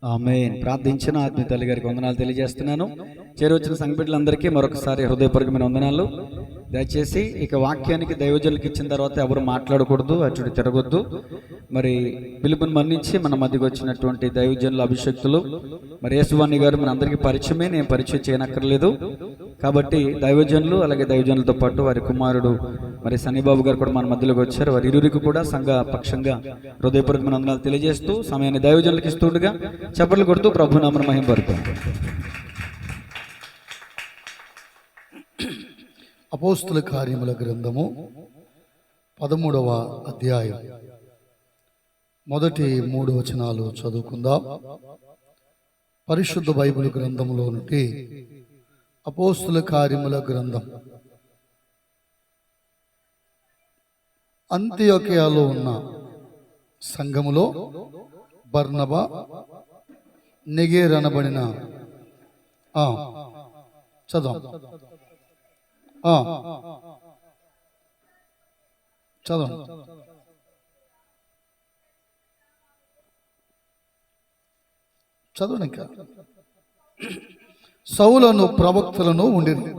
ఆమేన్. ప్రార్థించిన ఆత్మీయ తల్లి గారికి వందనాలు తెలియజేస్తున్నాను. చేరొచ్చిన సంఘ బిడ్డలందరికీ మరొకసారి హృదయపూర్వకమైన వందనాలు. దయచేసి ఇక వాక్యానికి దైవజనులకు ఇచ్చిన తర్వాత ఎవరు మాట్లాడకూడదు, అటు తిరగొద్దు. మరి పిలుపుని మన్నించి మన మధ్యకు వచ్చినటువంటి దైవజనుల అభిషక్తులు మరి యేసువాణి గారు మన అందరికీ పరిచయమే, నేను పరిచయం చేయనక్కర్లేదు. కాబట్టి దైవజనులు అలాగే దైవజనులతో పాటు వారి కుమారుడు మరి సన్నిబాబు గారు కూడా మన మధ్యలోకి వచ్చారు. వారి ఇరువురికి కూడా సంఘ పక్షంగా హృదయపూర్వకమైన వందనాలు తెలియజేస్తూ సమయాన్ని దైవజనులకు ఇస్తుండగా చప్పట్లు కొడుతూ ప్రభు నామమున మహిమపరుద్దాం. అపోస్తుల కార్యముల గ్రంథము 13వ అధ్యాయం మొదటి 3 వచనాలు చదువుకుందాం. పరిశుద్ధ బైబిల్ గ్రంథంలో నుండి అపోస్తుల కార్యముల గ్రంథం. అంతియోకియాలో ఉన్న సంఘములో బర్నబా, నెగేర్ అనబడిన చదవం చదవం చదవండి. ఇంకా సౌలను ప్రవక్తలను ఉండేది.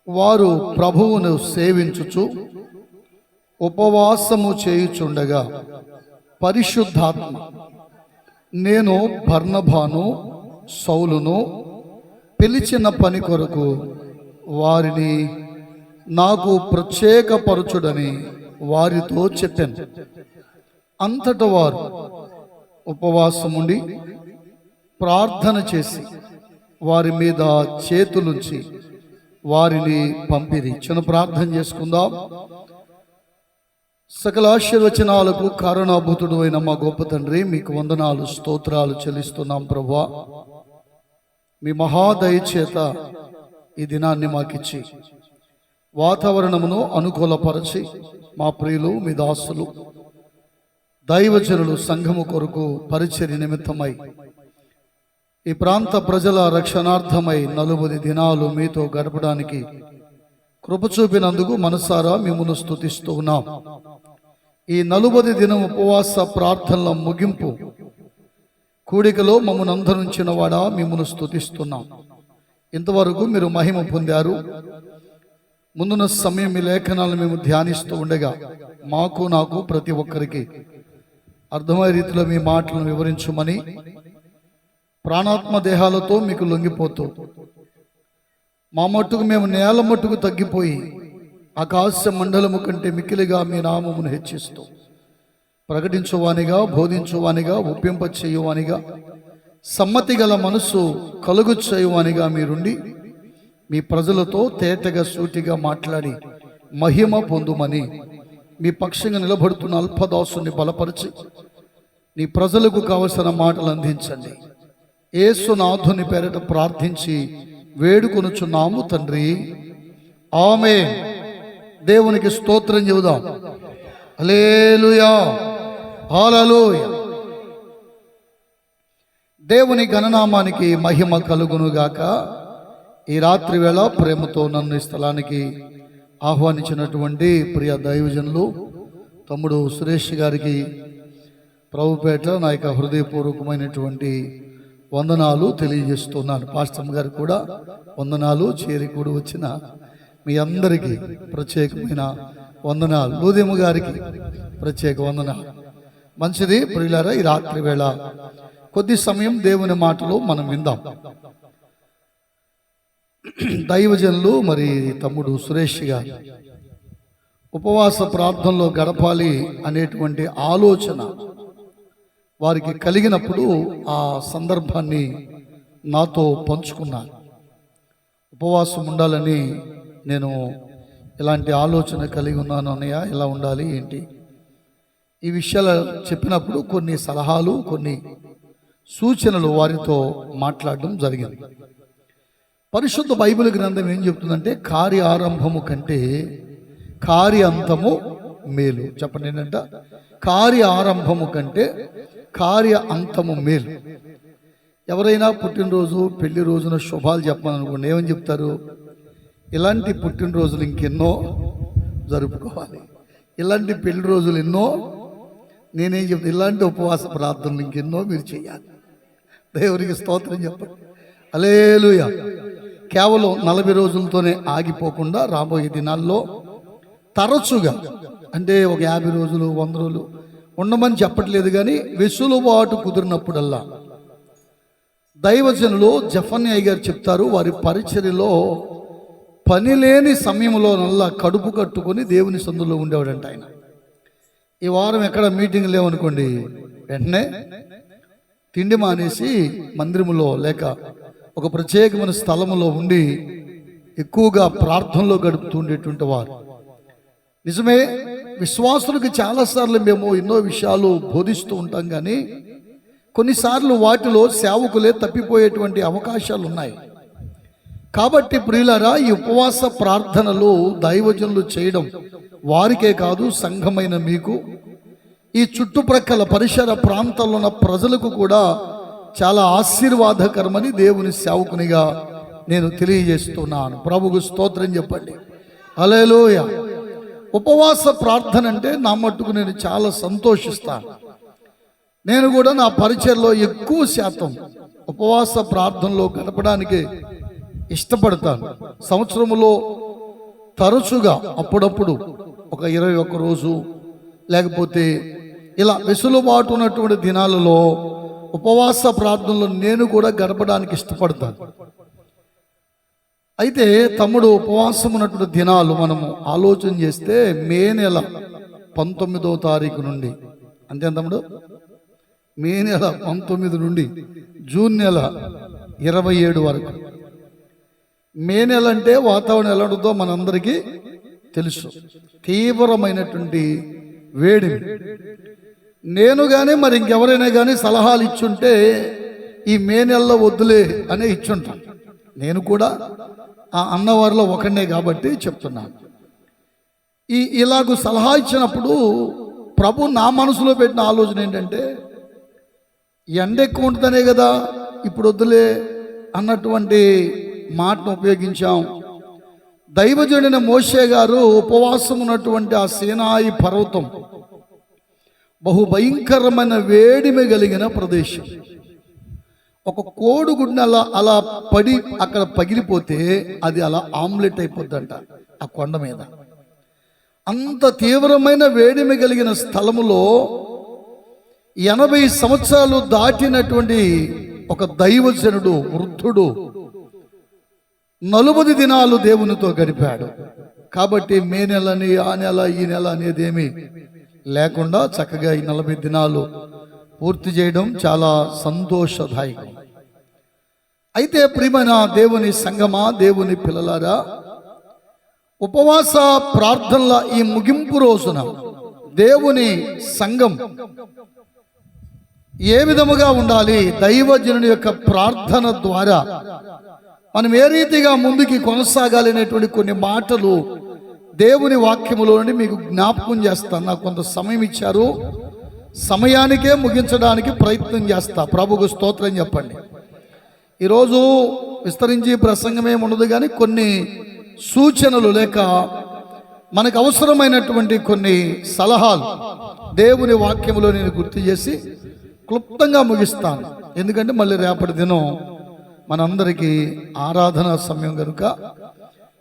వారు ప్రభువును సేవించుచు ఉపవాసము చేయుచుండగా పరిశుద్ధాత్మ, నేను బర్నబాను సౌలును పిలిచిన పని కొరకు వారిని నాకు ప్రత్యేకపరచుడని వారితో చెప్పాను. అంతటా వారు ఉపవాసముండి ప్రార్థన చేసి వారి మీద చేతులుంచి వారిని పంపిరి. చిన్న ప్రార్థన చేసుకుందాం. సకల ఆశీర్వచనాలకు కారణాభూతుడు అయిన మా గొప్ప తండ్రి, మీకు వందనాలు స్తోత్రాలు చెల్లిస్తున్నాం ప్రభువా. మీ మహాదయ చేత ఈ దినాన్ని మాకిచ్చి వాతావరణమును అనుకూలపరచి మా ప్రియులు మీ దాసులు దైవజనులు సంఘము కొరకు పరిచర్య నిమిత్తమై ఈ ప్రాంత ప్రజల రక్షణార్థమై 40 దినాలు మీతో గడపడానికి కృప చూపినందుకు మనసారా మిమ్మును స్తుతిస్తూ ఉన్నాం. ఈ 40 దినం ఉపవాస ప్రార్థనల ముగింపు కూడికలో మమ్మల్ని అందరించిన వాడా మిమ్మును స్తుతిస్తున్నాం. ఇంతవరకు మీరు మహిమ పొందారు. ముందున్న సమయం మీ లేఖనాలను మేము ధ్యానిస్తూ ఉండగా నాకు ప్రతి ఒక్కరికి అర్థమయ్యే రీతిలో మీ మాటలను వివరించమని ప్రాణాత్మ దేహాలతో మీకు లొంగిపోతూ మా మట్టుకు మేము నేల మట్టుకు తగ్గిపోయి ఆకాశ మండలము కంటే మిక్కిలిగా మీ నామమును హెచ్చిస్తూ ప్రకటించువానిగా, బోధించువానిగా, ఒప్పింప చేయువానిగా, సమ్మతి గల మనసు కలుగు చేయువానిగా మీరుండి మీ ప్రజలతో తేటగా సూటిగా మాట్లాడి మహిమ పొందుమని మీ పక్షంగా నిలబడుతున్న అల్పదాసుని బలపరిచి నీ ప్రజలకు కావలసిన మాటలు అందించండి. యేసునాథుని పేరట ప్రార్థించి వేడుకొనుచున్నాము తండ్రి, ఆమేన్. దేవునికి స్తోత్రం చెబుదాం. హల్లెలూయా, హల్లెలూయా. దేవుని ఘననామానికి మహిమ కలుగునుగాక. ఈ రాత్రి వేళ ప్రేమతో నన్ను ఈ స్థలానికి ఆహ్వానించినటువంటి ప్రియ దైవజనులు తమ్ముడు సురేష్ గారికి ప్రభుపేట నా యొక్క హృదయపూర్వకమైనటువంటి వందనాలు తెలియజేస్తున్నాను. పాస్టర్ గారికి కూడా వందనాలు. చేరి కూడా వచ్చిన మీ అందరికీ ప్రత్యేకమైన వందనాలు. లూదేము గారికి ప్రత్యేక వందనాలు. మంచిది ప్రియులారా, ఈ రాత్రి వేళ కొద్ది సమయం దేవుని మాటలు మనం విందాం. దైవజనులు మరి తమ్ముడు సురేష్ గారు ఉపవాస ప్రార్థనలో గడపాలి అనేటువంటి ఆలోచన వారికి కలిగినప్పుడు ఆ సందర్భాన్ని నాతో పంచుకున్నాను. ఉపవాసం ఉండాలని నేను ఇలాంటి ఆలోచన కలిగి ఉన్నాను అన్నయ్య, ఎలా ఉండాలి ఏంటి ఈ విషయాలు చెప్పినప్పుడు కొన్ని సలహాలు, కొన్ని సూచనలు వారితో మాట్లాడడం జరిగింది. పరిశుద్ధ బైబిల్ గ్రంథం ఏం చెప్తుందంటే, కార్య ఆరంభము కంటే కార్య అంతము మేలు. చెప్పండి ఏంటంట? కార్య ఆరంభము కంటే కార్య అంతము మేలు. ఎవరైనా పుట్టినరోజు, పెళ్లి రోజున శుభాలు చెప్పాలనుకోండి, ఏమని చెప్తారు? ఇలాంటి పుట్టినరోజులు ఇంకెన్నో జరుపుకోవాలి, ఇలాంటి పెళ్లి రోజులు ఎన్నో నేనేం చెప్తాను, ఇలాంటి ఉపవాస ప్రార్థనలు ఇంకెన్నో మీరు చేయాలి. దేవునికి స్తోత్రం చెప్పండి. హల్లెలూయా. కేవలం 40 రోజులతోనే ఆగిపోకుండా రాబోయే దినాల్లో తరచుగా, అంటే ఒక 50 రోజులు 100 రోజులు ఉండమని చెప్పట్లేదు, కానీ వెసులుబాటు కుదిరినప్పుడల్లా దైవజనులు జఫన్యాయ్ గారు చెప్తారు, వారి పరిచర్యలో పని లేని సమయంలోనల్లా కడుపు కట్టుకొని దేవుని సందులో ఉండేవాడంట ఆయన. ఈ వారం ఎక్కడ మీటింగ్ లేవనుకోండి, వెంటనే తిండి మానేసి మందిరములో లేక ఒక ప్రత్యేకమైన స్థలములో ఉండి ఎక్కువగా ప్రార్థనలో గడుపుతుండేటువంటి వారు. నిజమే, విశ్వాసులకు చాలాసార్లు మేము ఎన్నో విషయాలు బోధిస్తూ ఉంటాం, కానీ కొన్నిసార్లు వాటిలో సేవకులే తప్పిపోయేటువంటి అవకాశాలు ఉన్నాయి. కాబట్టి ప్రియులారా, ఈ ఉపవాస ప్రార్థనలు దైవజనులు చేయడం వారికే కాదు, సంఘమైన మీకు, ఈ చుట్టుప్రక్కల పరిసర ప్రాంతాల్లో ఉన్న ప్రజలకు కూడా చాలా ఆశీర్వాదకరమని దేవుని సేవకునిగా నేను తెలియజేస్తున్నాను. ప్రభువుకు స్తోత్రం చెప్పండి. హల్లెలూయా. ఉపవాస ప్రార్థన అంటే నా మట్టుకు నేను చాలా సంతోషిస్తాను. నేను కూడా నా పరిచర్లో ఎక్కువ శాతం ఉపవాస ప్రార్థనలో గడపడానికి ఇష్టపడతాను. సంవత్సరంలో తరచుగా అప్పుడప్పుడు ఒక 21 రోజు లేకపోతే ఇలా వెసులుబాటు ఉన్నటువంటి దినాలలో ఉపవాస ప్రార్థనలో నేను కూడా గడపడానికి ఇష్టపడతాను. అయితే తమ్ముడు, ఉపవాసం ఉన్నటువంటి దినాలు మనము ఆలోచన చేస్తే మే నెల 19వ తారీఖు నుండి, అంతే తమ్ముడు, మే నెల 19 నుండి జూన్ నెల 27 వరకు. మే నెల అంటే వాతావరణం ఎలా ఉంటుందో మనందరికీ తెలుసు. తీవ్రమైనటువంటి వేడి. నేను కానీ మరి ఇంకెవరైనా కానీ సలహాలు ఇచ్చుంటే ఈ మే నెలలో వద్దులే అనే ఇచ్చుంటాను. నేను కూడా ఆ అన్నవారిలో ఒకనే కాబట్టి చెప్తున్నాను. ఇలాగూ సలహా ఇచ్చినప్పుడు ప్రభు నా మనసులో పెట్టిన ఆలోచన ఏంటంటే, ఎండ ఎక్కువ ఉంటుందనే కదా ఇప్పుడు వద్దులే అన్నటువంటి మాటను ఉపయోగించాం. దైవజనుడైన మోషే గారు ఉపవాసం ఉన్నటువంటి ఆ సీనాయి పర్వతం బహుభయంకరమైన వేడిమి కలిగిన ప్రదేశం. ఒక కోడిగుడ్డు అలా పడి అక్కడ పగిలిపోతే అది అలా ఆమ్లెట్ అయిపోద్దంట ఆ కొండ మీద. అంత తీవ్రమైన వేడిమి కలిగిన స్థలములో 80 సంవత్సరాలు దాటినటువంటి ఒక దైవజనుడు, వృద్ధుడు 40 దినాలు దేవునితో గడిపాడు. కాబట్టి మే నెలని ఆ నెల ఈ నెల అనేది ఏమీ లేకుండా చక్కగా ఈ 40 దినాలు పూర్తి చేయడం చాలా సంతోషదాయకం. అయితే ప్రియమైన దేవుని సంగమా, దేవుని పిల్లలారా, ఉపవాస ప్రార్థనల ఈ ముగింపు రోజున దేవుని సంఘం ఏ విధముగా ఉండాలి, దైవజనుని యొక్క ప్రార్థన ద్వారా మనం ఏ రీతిగా ముందుకి కొనసాగాలి అనేటువంటి కొన్ని మాటలు దేవుని వాక్యములోని మీకు జ్ఞాపకం చేస్తాను. నాకు కొంత సమయం ఇచ్చారు, సమయానికే ముగించడానికి ప్రయత్నం చేస్తా. ప్రభుకు స్తోత్రం చెప్పండి. ఈరోజు విస్తరించి ప్రసంగమే ఉండదు, కానీ కొన్ని సూచనలు లేక మనకు అవసరమైనటువంటి కొన్ని సలహాలు దేవుని వాక్యములో నేను గుర్తు చేసి క్లుప్తంగా ముగిస్తాను. ఎందుకంటే మళ్ళీ రేపటి దినం మనందరికీ ఆరాధన సమయం కనుక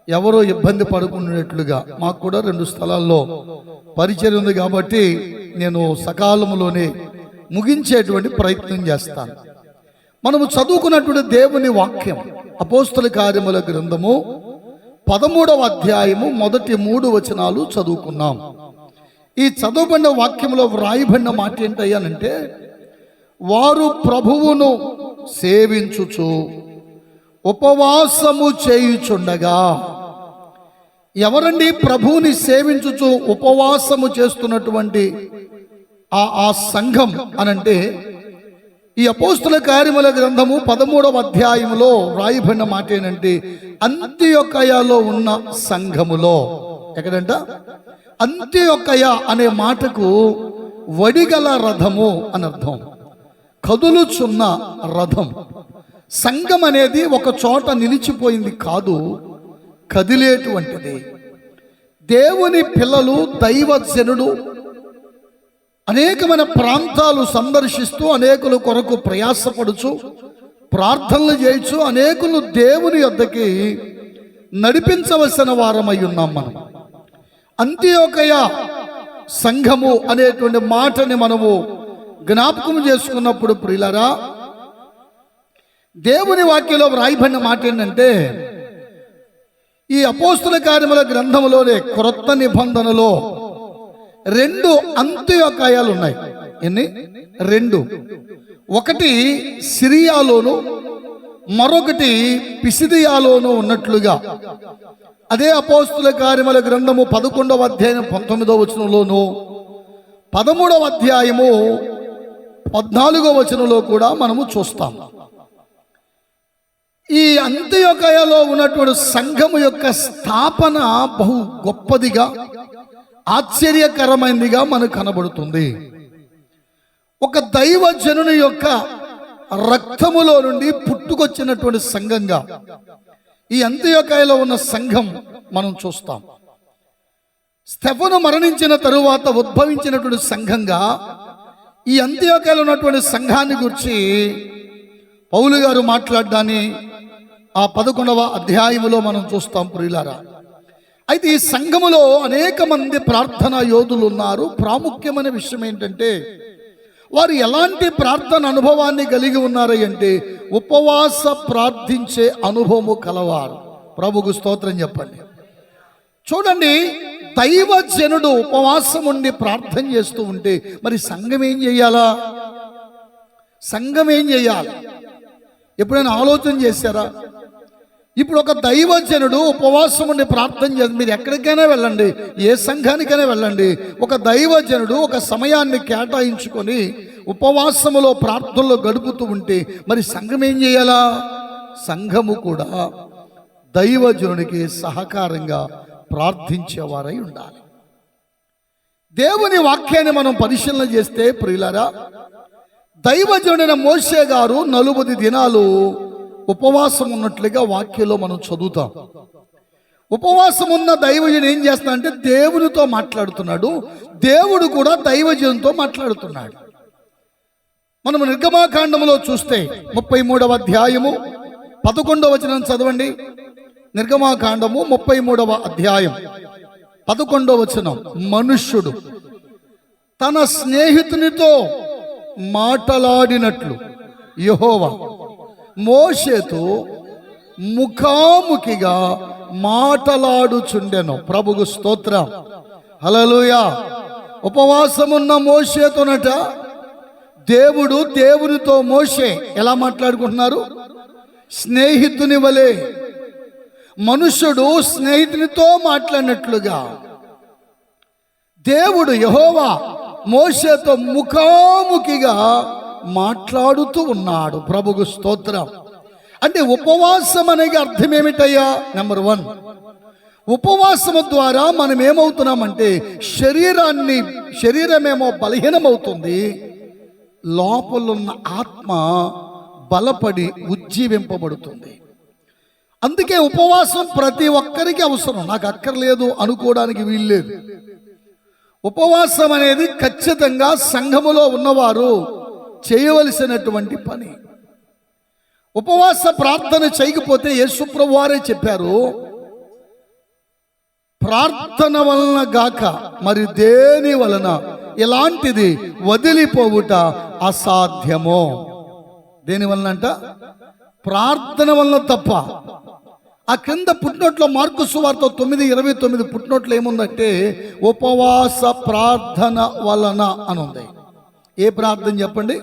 ఎవరో ఇబ్బంది పడుకునేట్లుగా, మాకు కూడా 2 స్థలాల్లో పరిచయం ఉంది కాబట్టి నేను సకాలంలోనే ముగించేటువంటి ప్రయత్నం చేస్తాను. మనము చదువుకున్నటువంటి దేవుని వాక్యం అపోస్తల కార్యముల గ్రంథము 13వ అధ్యాయము మొదటి 3 వచనాలు చదువుకున్నాం. ఈ చదువుబడిన వాక్యంలో వ్రాయబడిన మాట ఏంటయ్యానంటే, వారు ప్రభువును సేవించుచు ఉపవాసము చేయుచుండగా. ఎవరండి ప్రభువుని సేవించుచు ఉపవాసము చేస్తున్నటువంటి ఆ సంఘం అనంటే, ఈ అపోస్తల కార్యముల గ్రంథము 13వ అధ్యాయములో రాయబడిన మాట ఏంటంటే, అంత్యొకయలో ఉన్న సంఘములో. ఎక్కడంట? అంత్యొకయ అనే మాటకు వడిగల రథము అని అర్థం, కదులుచున్న రథం. సంఘం అనేది ఒక చోట నిలిచిపోయింది కాదు, కదిలేటువంటిది. దేవుని పిల్లలు, దైవజనుడు అనేకమైన ప్రాంతాలు సందర్శిస్తూ అనేకుల కొరకు ప్రయాసపడుచు ప్రార్థనలు చేయొచ్చు అనేకులు దేవుని యొద్దకి నడిపించవలసిన వారమై ఉన్నాం. మనం అంత్యోకయ సంఘము అనేటువంటి మాటని మనము జ్ఞాపకం చేసుకున్నప్పుడు ప్రియులారా, దేవుని వాక్యంలో వ్రాయబడిన మాట ఏంటంటే, ఈ అపోస్తుల కార్యముల గ్రంథములోనే క్రొత్త నిబంధనలో 2 అంత్యోకయాలు ఉన్నాయి. ఎన్ని? 2. ఒకటి సిరియాలోను, మరొకటి పిసిదియాలోను ఉన్నట్లుగా అదే అపోస్తుల కార్యముల గ్రంథము 11వ అధ్యాయం 19వ వచనంలోను 13వ అధ్యాయము 14వ వచనంలో కూడా మనము చూస్తాం. ఈ అంత్యోకయలో ఉన్నటువంటి సంఘము యొక్క స్థాపన బహు గొప్పదిగా ఆశ్చర్యకరమైనదిగా మనకు కనబడుతుంది. ఒక దైవజనుని యొక్క రక్తములో నుండి పుట్టుకొచ్చినటువంటి సంఘంగా ఈ అంత్యోకయలో ఉన్న సంఘం మనం చూస్తాం. స్టెఫను మరణించిన తరువాత ఉద్భవించినటువంటి సంఘంగా ఈ అంత్యోకయలో ఉన్నటువంటి సంఘాన్ని గురించి పౌలు గారు మాట్లాడడాన్ని ఆ 11వ అధ్యాయములో మనం చూస్తాం ప్రియులారా. అయితే ఈ సంఘములో అనేక మంది ప్రార్థనా యోధులు ఉన్నారు. ప్రాముఖ్యమైన విషయం ఏంటంటే, వారు ఎలాంటి ప్రార్థన అనుభవాన్ని కలిగి ఉన్నారు అంటే, ఉపవాస ప్రార్థించే అనుభవము కలవారు. ప్రభుకు స్తోత్రం చెప్పండి. చూడండి, దైవజనుడు ఉపవాసం ఉండి ప్రార్థన చేస్తూ ఉంటే మరి సంఘం ఏం చేయాలా? సంఘం ఏం చేయాలి? ఎప్పుడైనా ఆలోచన చేశారా? ఇప్పుడు ఒక దైవజనుడు ఉపవాసం ఉండి ప్రార్థన చేసి, మీరు ఎక్కడికైనా వెళ్ళండి, ఏ సంఘానికైనా వెళ్ళండి, ఒక దైవజనుడు ఒక సమయాన్ని కేటాయించుకొని ఉపవాసములో ప్రార్థనలో గడుపుతూ ఉంటే మరి సంఘం ఏం చేయాలా? సంఘము కూడా దైవజనుడికి సహకారంగా ప్రార్థించేవారై ఉండాలి. దేవుని వాక్యాన్ని మనం పరిశీలన చేస్తే ప్రియులారా, దైవజనుడైన మోషే గారు 40 దినాలు ఉపవాసం ఉన్నట్లుగా వాక్యంలో మనం చదువుతాం. ఉపవాసం ఉన్న దైవజనుడు ఏం చేస్తున్నాడంటే దేవునితో మాట్లాడుతున్నాడు, దేవుడు కూడా దైవజనునితో మాట్లాడుతున్నాడు. మనం నిర్గమాకాండములో చూస్తే 33వ అధ్యాయము 11వ వచనం చదవండి. నిర్గమాకాండము 33వ అధ్యాయం 11వ వచనం. మనుష్యుడు తన స్నేహితునితో మాట్లాడినట్లు యెహోవా మోషేతో ముఖాముఖిగా మాట్లాడుచుండెను. ప్రభుకు స్తోత్రం, హల్లెలూయా. ఉపవాసమున్న మోషేతోనట దేవుడు దేవునితో మోషే ఎలా మాట్లాడుకుంటున్నారు? స్నేహితుని వలె. మనుష్యుడు స్నేహితునితో మాట్లాడినట్లుగా దేవుడు యెహోవా మోషేతో ముఖాముఖిగా మాట్లాడుతూ ఉన్నాడు. ప్రభుకు స్తోత్రం. అంటే ఉపవాసం అనేది అర్థం ఏమిటయ్యా? నెంబర్ 1, ఉపవాసము ద్వారా మనం ఏమవుతున్నామంటే శరీరమేమో బలహీనమవుతుంది, లోపలున్న ఆత్మ బలపడి ఉజ్జీవింపబడుతుంది. అందుకే ఉపవాసం ప్రతి ఒక్కరికి అవసరం. నాకు అక్కర్లేదు అనుకోవడానికి వీల్లేదు. ఉపవాసం అనేది ఖచ్చితంగా సంఘములో ఉన్నవారు చేయవలసినటువంటి పని. ఉపవాస ప్రార్థన చేయకపోతే యేసుప్రభువు వారే చెప్పారు, ప్రార్థన వలన గాక మరి దేని వలన ఇలాంటిది వదిలిపోవుట అసాధ్యమో. దేని వలన అంట? ప్రార్థన వలన తప్ప. ఆ కింద పుట్టినోట్లో మార్కు సువార్త 9:29 పుట్టినోట్లో ఏముందంటే ఉపవాస ప్రార్థన వలన అని ఉంది. ఏ ప్రార్థన చెప్పండి?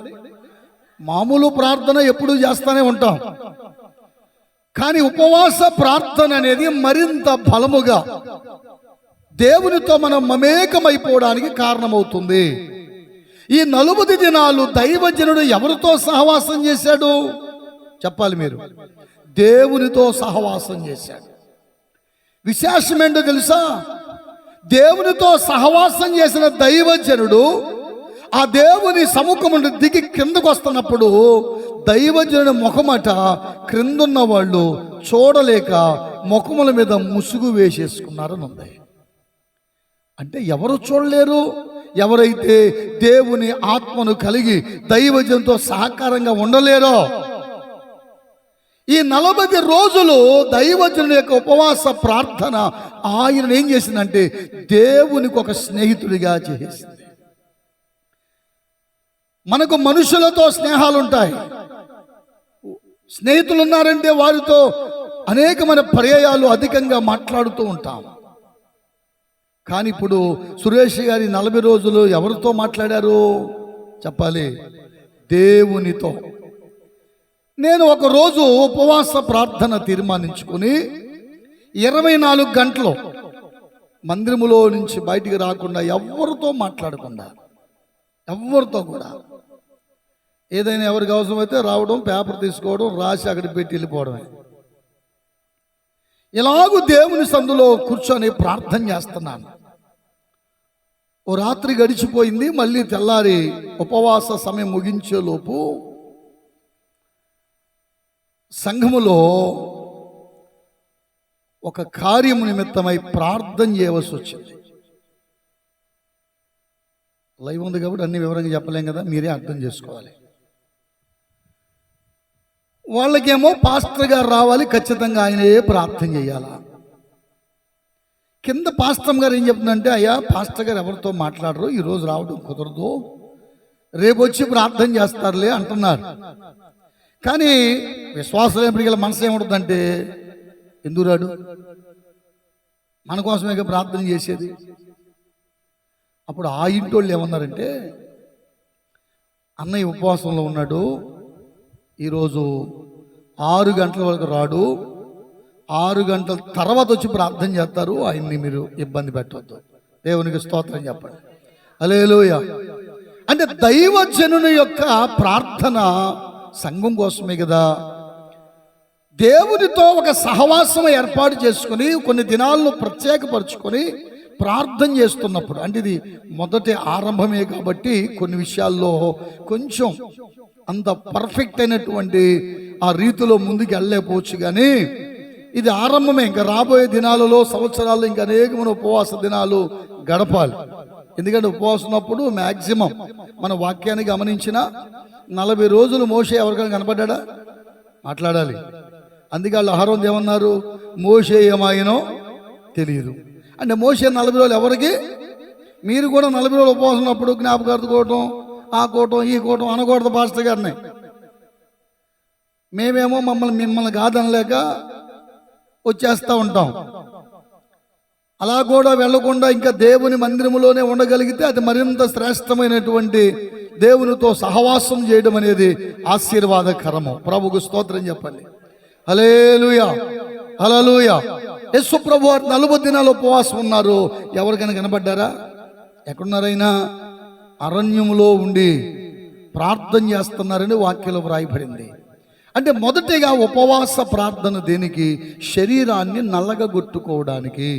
మామూలు ప్రార్థన ఎప్పుడు చేస్తూనే ఉంటాం, కానీ ఉపవాస ప్రార్థన అనేది మరింత బలముగా దేవునితో మనం మమేకమైపోవడానికి కారణమవుతుంది. ఈ 40 దినాలు దైవజనుడు ఎవరితో సహవాసం చేశాడు చెప్పాలి మీరు? దేవునితో సహవాసం చేశాడు. విశేషం ఏంటో తెలుసా? దేవునితో సహవాసం చేసిన దైవజనుడు ఆ దేవుని సముఖం నుండి దిగి కిందకు వస్తున్నప్పుడు దైవజనుడి ముఖమట క్రిందున్న వాళ్ళు చూడలేక ముఖముల మీద ముసుగు వేసేసుకున్నారని ఉంది. అంటే ఎవరు చూడలేరు? ఎవరైతే దేవుని ఆత్మను కలిగి దైవజనంతో సహకారంగా ఉండలేరో, ఈ 40 రోజులు దైవజనుని యొక్క ఉపవాస ప్రార్థన ఆయన ఏం చేసిందంటే దేవునికి ఒక స్నేహితుడిగా చేసింది. మనకు మనుషులతో స్నేహాలు ఉంటాయి. స్నేహితులు ఉన్నారంటే వారితో అనేకమైన పర్యాయాలు అధికంగా మాట్లాడుతూ ఉంటాం. కానీ ఇప్పుడు సురేష్ గారి 40 రోజులు ఎవరితో మాట్లాడారు చెప్పాలి? దేవునితో. నేను ఒక రోజు ఉపవాస ప్రార్థన తీర్మానించుకుని 24 గంటలు మందిరములో నుంచి బయటికి రాకుండా ఎవరితో మాట్లాడకుండా, ఎవరితో కూడా ఏదైనా ఎవరికి అవసరమైతే రావడం, పేపర్ తీసుకోవడం, రాసి అక్కడికి పెట్టి వెళ్ళిపోవడమే. ఇలాగూ దేవుని సందులో కూర్చొని ప్రార్థన చేస్తున్నాను. ఓ రాత్రి గడిచిపోయింది. మళ్ళీ తెల్లారి ఉపవాస సమయం ముగించేలోపు సంఘములో ఒక కార్యము నిమిత్తమై ప్రార్థన చేయవలసి వచ్చింది. లైవ్ ఉంది కాబట్టి అన్ని వివరంగా చెప్పలేం కదా, మీరే అర్థం చేసుకోవాలి. వాళ్ళకేమో పాస్టర్ గారు రావాలి, ఖచ్చితంగా ఆయనే ప్రార్థన చేయాలా. కింద పాస్టర్ గారు ఏం చెప్తుందంటే, అయ్యా పాస్టర్ గారు ఎవరితో మాట్లాడరు, ఈరోజు రావడం కుదరదు, రేపు వచ్చి ప్రార్థన చేస్తారులే అంటున్నారు. కానీ విశ్వాసం ఎప్పటికీ మనసు ఏముంటుందంటే, ఎందుకు రాడు, మన కోసమే ప్రార్థన చేసేది. అప్పుడు ఆ ఇంటి వాళ్ళు ఏమన్నారంటే, అన్నయ్య ఉపవాసంలో ఉన్నాడు, ఈరోజు 6 గంటల వరకు రాడు, 6 గంటల తర్వాత వచ్చి ప్రార్థన చేస్తారు, ఆయన్ని మీరు ఇబ్బంది పెట్టవద్దు. దేవునికి స్తోత్రం చెప్పండి. హల్లెలూయా. అంటే దైవజనుని యొక్క ప్రార్థన సంఘం కోసమే కదా. దేవునితో ఒక సహవాసం ఏర్పాటు చేసుకుని కొన్ని దినాలను ప్రత్యేకపరుచుకొని ప్రార్థన చేస్తున్నప్పుడు, అంటే ఇది మొదటి ఆరంభమే కాబట్టి కొన్ని విషయాల్లో కొంచెం అంత పర్ఫెక్ట్ అయినటువంటి ఆ రీతిలో ముందుకు వెళ్ళలేకపోవచ్చు. కానీ ఇది ఆరంభమే. ఇంకా రాబోయే దినాలలో, సంవత్సరాల్లో ఇంకా అనేకమైన ఉపవాస దినాలు గడపాలి. ఎందుకంటే ఉపవాసం ఉన్నప్పుడు మ్యాక్సిమం మన వాక్యాన్ని గమనించిన 40 రోజులు మోషే ఎవరికైనా కనపడ్డా మాట్లాడాలి. అందుకే వాళ్ళు ఆహారం ఏమన్నారు, మోషే ఏమాయనో తెలియదు. అంటే మోషే 40 రోజులు ఎవరికి, మీరు కూడా 40 రోజులు ఉపవాసం ఉన్నప్పుడు జ్ఞాపకార్థకోవటం, ఆ కోటం ఈ కోటం అనకూడదు పాస్టర్ గారిని. మేమేమో మిమ్మల్ని కాదనలేక వచ్చేస్తూ ఉంటాం. అలా కూడా వెళ్లకుండా ఇంకా దేవుని మందిరములోనే ఉండగలిగితే అది మరింత శ్రేష్టమైనటువంటి దేవునితో సహవాసం చేయడం అనేది ఆశీర్వాదకరము. ప్రభుకు స్తోత్రం చెప్పండి. హల్లెలూయా, హల్లెలూయా. యేసు ప్రభు 40 దినాలు ఉపవాసం ఉన్నారు. ఎవరికైనా కనబడ్డారా? ఎక్కడున్నారైనా? అరణ్యములో ఉండి ప్రార్థన చేస్తున్నారని వాక్యంలో వ్రాయబడింది. అంటే మొదటిగా ఉపవాస ప్రార్థన దేనికి? శరీరాన్ని నల్లగొట్టుకోవడానికి.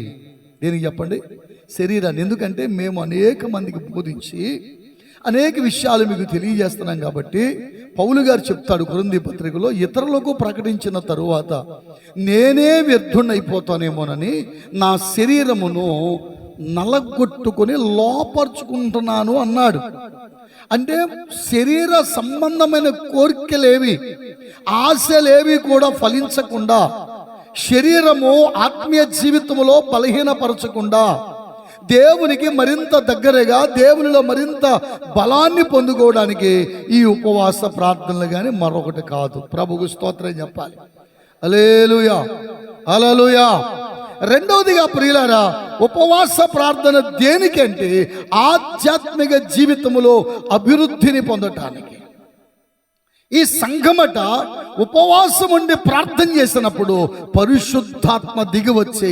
దేనికి చెప్పండి? శరీరాన్ని. ఎందుకంటే మేము అనేక మందికి బోధించి అనేక విషయాలు మీకు తెలియజేస్తున్నాం కాబట్టి పౌలు గారు చెప్తాడు కొరింథీ పత్రికలో, ఇతరులకు ప్రకటించిన తరువాత నేనే వ్యర్థుడైపోతానేమోనని నా శరీరమును నలగొట్టుకొని లోపరుచుకుంటున్నాను అన్నాడు. అంటే శరీర సంబంధమైన కోరికలేవి, ఆశలేవి కూడా ఫలించకుండా, శరీరము ఆత్మీయ జీవితంలో బలహీనపరచకుండా, దేవునికి మరింత దగ్గరగా, దేవునిలో మరింత బలాన్ని పొందుకోవడానికి ఈ ఉపవాస ప్రార్థనలు కానీ మరొకటి కాదు. ప్రభుకు స్తోత్రం చెప్పాలి. హల్లెలూయా, హల్లెలూయా. రెండవదిగా ప్రియులారా, ఉపవాస ప్రార్థన దేనికంటే ఆధ్యాత్మిక జీవితంలో అభివృద్ధిని పొందటానికి. ఈ సంఘమట ఉపవాసం ఉండి ప్రార్థన చేసినప్పుడు పరిశుద్ధాత్మ దిగి వచ్చి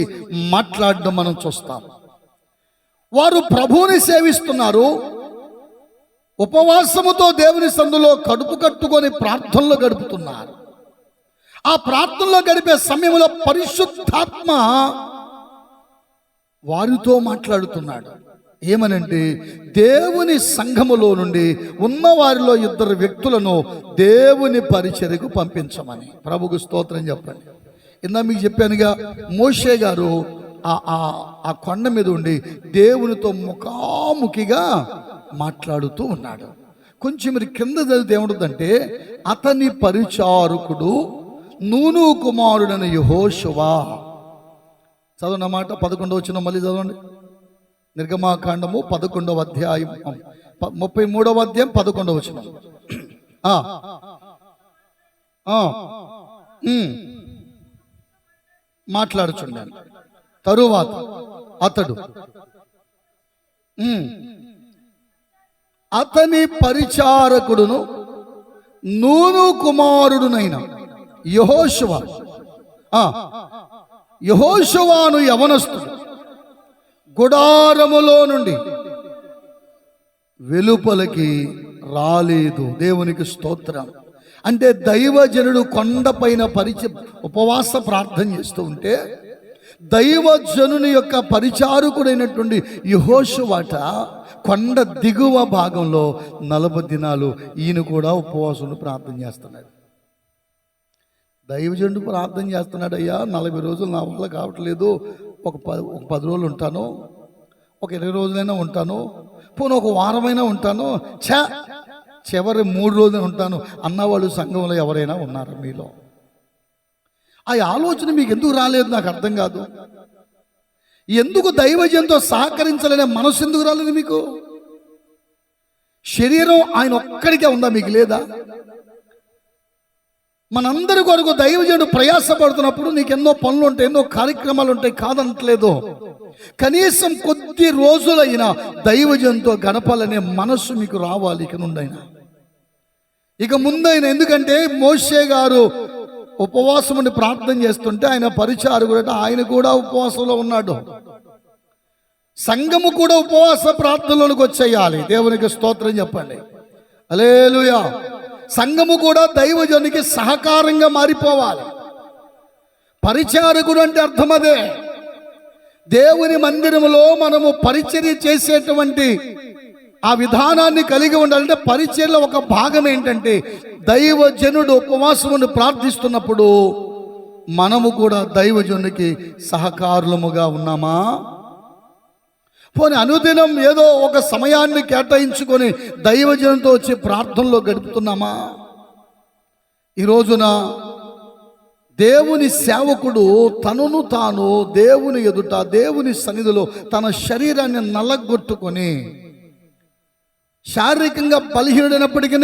మాట్లాడడం మనం చూస్తాం. వారు ప్రభువుని సేవిస్తున్నారు, ఉపవాసముతో దేవుని సందులో కడుపు కట్టుకొని ప్రార్థనలో గడుపుతున్నారు. ఆ ప్రార్థనలో గడిపే సమయంలో పరిశుద్ధాత్మ వారితో మాట్లాడుతున్నాడు. ఏమనంటే, దేవుని సంఘములో నుండి ఉన్న వారిలో 2 వ్యక్తులను దేవుని పరిచర్యకు పంపించమని. ప్రభుకు స్తోత్రం చెప్పండి. ఇందా మీకు చెప్పానుగా, మోషే గారు ఆ కొండ మీద ఉండి దేవునితో ముఖాముఖిగా మాట్లాడుతూ ఉన్నాడు. కొంచెం మీరు కింద చదివితే ఏముంటుందంటే, అతని పరిచారకుడు నూను కుమారుడైన యెహోషువ. చదవనమాట 11వ వచనం మళ్ళీ చదవండి. నిర్గమాకాండము 11వ అధ్యాయం 33వ అధ్యాయం 11వ వచనం. మాట్లాడుచున్నాను. తరువాత అతడు అతని పరిచారకుడును నూను కుమారుడునైన యెహోషువ, యెహోషువను యవనస్తుడు గుడారములో నుండి వెలుపలికి రాలేదు. దేవునికి స్తోత్రం. అంటే దైవజనుడు కొండపైన ఉపవాస ప్రార్థన చేస్తూ ఉంటే, దైవజనుని యొక్క పరిచారకుడైనటువంటి యెహోషువట కొండ దిగువ భాగంలో 40 దినాలు ఈయన కూడా ఉపవాసం ప్రార్థన చేస్తున్నాడు. దైవజనుడు ప్రార్థన చేస్తున్నాడు, అయ్యా 40 రోజులు నా వల్ల కావట్లేదు, ఒక 10 రోజులు ఉంటాను, ఒక 20 రోజులైనా ఉంటాను, పోనీ ఒక వారమైనా ఉంటాను, చివరి 3 రోజులు ఉంటాను అన్నవాళ్ళు సంఘంలో ఎవరైనా ఉన్నారా మీలో? ఆ ఆలోచన మీకు ఎందుకు రాలేదు నాకు అర్థం కాదు. ఎందుకు దైవజనంతో సహకరించాలనే మనసు ఎందుకు రాలేదు మీకు? శరీరం ఆయన ఒక్కడికే ఉందా, మీకు లేదా? మనందరి కొరకు దైవజనుడు ప్రయాసపడుతున్నప్పుడు నీకు ఎన్నో పనులు ఉంటాయి, ఎన్నో కార్యక్రమాలు ఉంటాయి, కాదనట్లేదు. కనీసం కొద్ది రోజులైనా దైవజనంతో గడపాలనే మనస్సు మీకు రావాలి ఇక నుండైనా, ఇక ముందైనా. ఎందుకంటే మోషే గారు ఉపవాసముని ప్రార్థన చేస్తుంటే ఆయన పరిచారకుడు, ఆయన కూడా ఉపవాసంలో ఉన్నాడు. సంఘము కూడా ఉపవాస ప్రార్థనలోకి వచ్చేయాలి. దేవునికి స్తోత్రం చెప్పండి. హల్లెలూయా. సంఘము కూడా దైవజనునికి సహకారంగా మారిపోవాలి. పరిచారకుడు అంటే అర్థం అదే. దేవుని మందిరములో మనము పరిచర్య చేసేటువంటి ఆ విధానాన్ని కలిగి ఉండాలంటే పరిచర్యలో ఒక భాగం ఏంటంటే, దైవజనుడు ఉపవాసమును ప్రార్థిస్తున్నప్పుడు మనము కూడా దైవజనునికి సహకారులముగా ఉన్నామా? పోనీ అనుదినం ఏదో ఒక సమయాన్ని కేటాయించుకొని దైవజనుతో వచ్చి ప్రార్థనలో గడుపుతున్నామా? ఈ రోజున దేవుని సేవకుడు తనను తాను దేవుని ఎదుట, దేవుని సన్నిధిలో తన శరీరాన్ని నలగొట్టుకొని, శారీరకంగా బలహీనుడైనప్పటికీ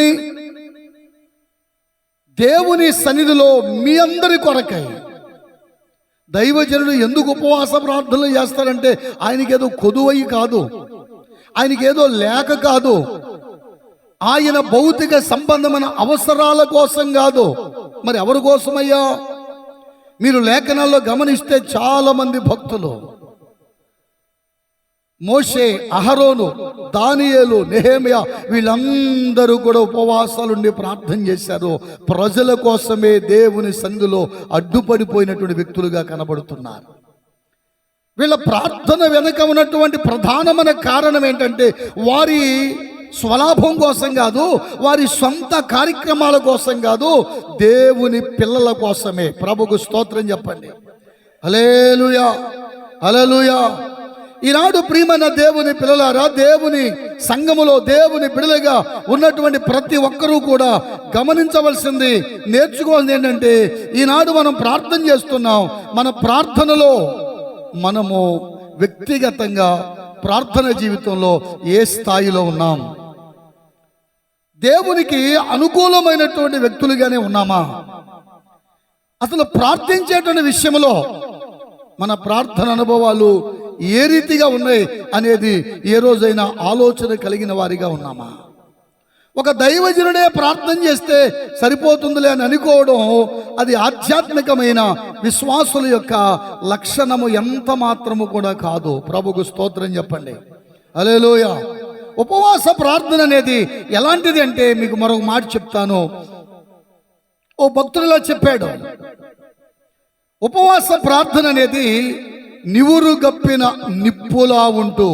దేవుని సన్నిధిలో మీ అందరి కొరకై దైవజనుడు ఎందుకు ఉపవాస ప్రార్థనలు చేస్తారంటే, ఆయనకేదో కొదువయి కాదు, ఆయనకేదో లేక కాదు, ఆయన భౌతిక సంబంధమైన అవసరాల కోసం కాదు. మరి ఎవరి కోసమయ్యా? మీరు లేఖనాల్లో గమనిస్తే చాలా మంది భక్తులు, మోషే, అహరోను, దానియేలు, నెహెమ్యా, వీళ్ళందరూ కూడా ఉపవాసాలుండి ప్రార్థన చేశారు. ప్రజల కోసమే దేవుని సన్నిధిలో అడ్డుపడిపోయినటువంటి వ్యక్తులుగా కనబడుతున్నారు. వీళ్ళ ప్రార్థన వెనుక ఉన్నటువంటి ప్రధానమైన కారణం ఏంటంటే, వారి స్వలాభం కోసం కాదు, వారి సొంత కార్యక్రమాల కోసం కాదు, దేవుని పిల్లల కోసమే. ప్రభుకు స్తోత్రం చెప్పండి. హల్లెలూయా, హల్లెలూయా. ఈనాడు ప్రియమైన దేవుని పిల్లలారా, దేవుని సంఘములో దేవుని బిడ్డలుగా ఉన్నటువంటి ప్రతి ఒక్కరూ కూడా గమనించవలసింది, నేర్చుకోవాల్సింది ఏంటంటే, ఈనాడు మనం ప్రార్థన చేస్తున్నాం. మన ప్రార్థనలో మనము వ్యక్తిగతంగా ప్రార్థన జీవితంలో ఏ స్థాయిలో ఉన్నాం? దేవునికి అనుకూలమైనటువంటి వ్యక్తులుగానే ఉన్నామా? అసలు ప్రార్థించేటువంటి విషయంలో మన ప్రార్థన అనుభవాలు ఏ రీతిగా ఉన్నాయి అనేది ఏ రోజైనా ఆలోచన కలిగిన వారిగా ఉన్నామా? ఒక దైవజనుడే ప్రార్థన చేస్తే సరిపోతుందిలే అని అనుకోవడం, అది ఆధ్యాత్మికమైన విశ్వాసుల యొక్క లక్షణము ఎంత మాత్రము కూడా కాదు. ప్రభుకు స్తోత్రం చెప్పండి. హల్లెలూయా. ఉపవాస ప్రార్థన అనేది ఎలాంటిది అంటే, మీకు మరొక మాట చెప్తాను. ఓ భక్తుడిలా చెప్పాడు, ఉపవాస ప్రార్థన అనేది నివురుగప్పిన నిప్పులా ఉంటూ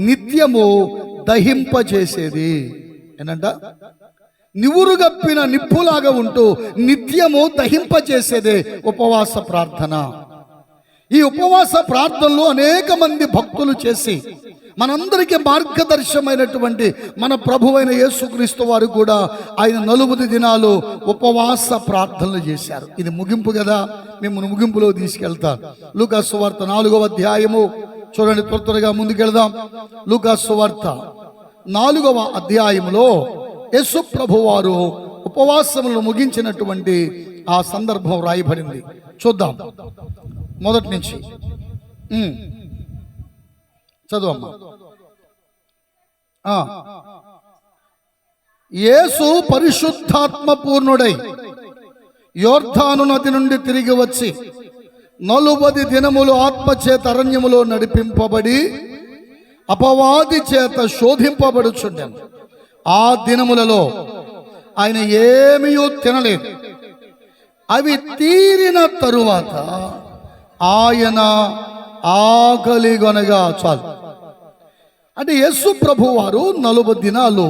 నిత్యము దహింపచేసేది. ఏంటంట? నివురుగప్పిన నిప్పులాగా ఉంటూ నిత్యము దహింపచేసేదే ఉపవాస ప్రార్థన. ఈ ఉపవాస ప్రార్థనలు అనేక మంది భక్తులు చేసి మనందరికీ మార్గదర్శమైనటువంటి మన ప్రభువైన యేసుక్రీస్తు వారు కూడా ఆయన 40 దినాలు ఉపవాస ప్రార్థనలు చేశారు. ఇది ముగింపు కదా, మిమ్మల్ని ముగింపులో తీసుకెళ్తాను. లూకా సువార్త 4వ అధ్యాయము చూడండి, త్వరగా ముందుకెళ్దాం. లూకా సువార్త 4వ అధ్యాయములో యేసు ప్రభు వారు ఉపవాసములను ముగించినటువంటి ఆ సందర్భం రాయబడింది. చూద్దాం మొదటి నుంచి. చదువమ్మా. యేసు పరిశుద్ధాత్మ పూర్ణుడై యోర్దాను నది నుండి తిరిగి వచ్చి 40 దినములు ఆత్మచేత అరణ్యములో నడిపింపబడి అపవాది చేత శోధింపబడుచుండెను. ఆ దినములలో ఆయన ఏమీ తినలేదు. అవి తీరిన తరువాత ఆయన ఆకలిగొనగా చాలు. అంటే యేసు ప్రభు వారు 40 దినాలు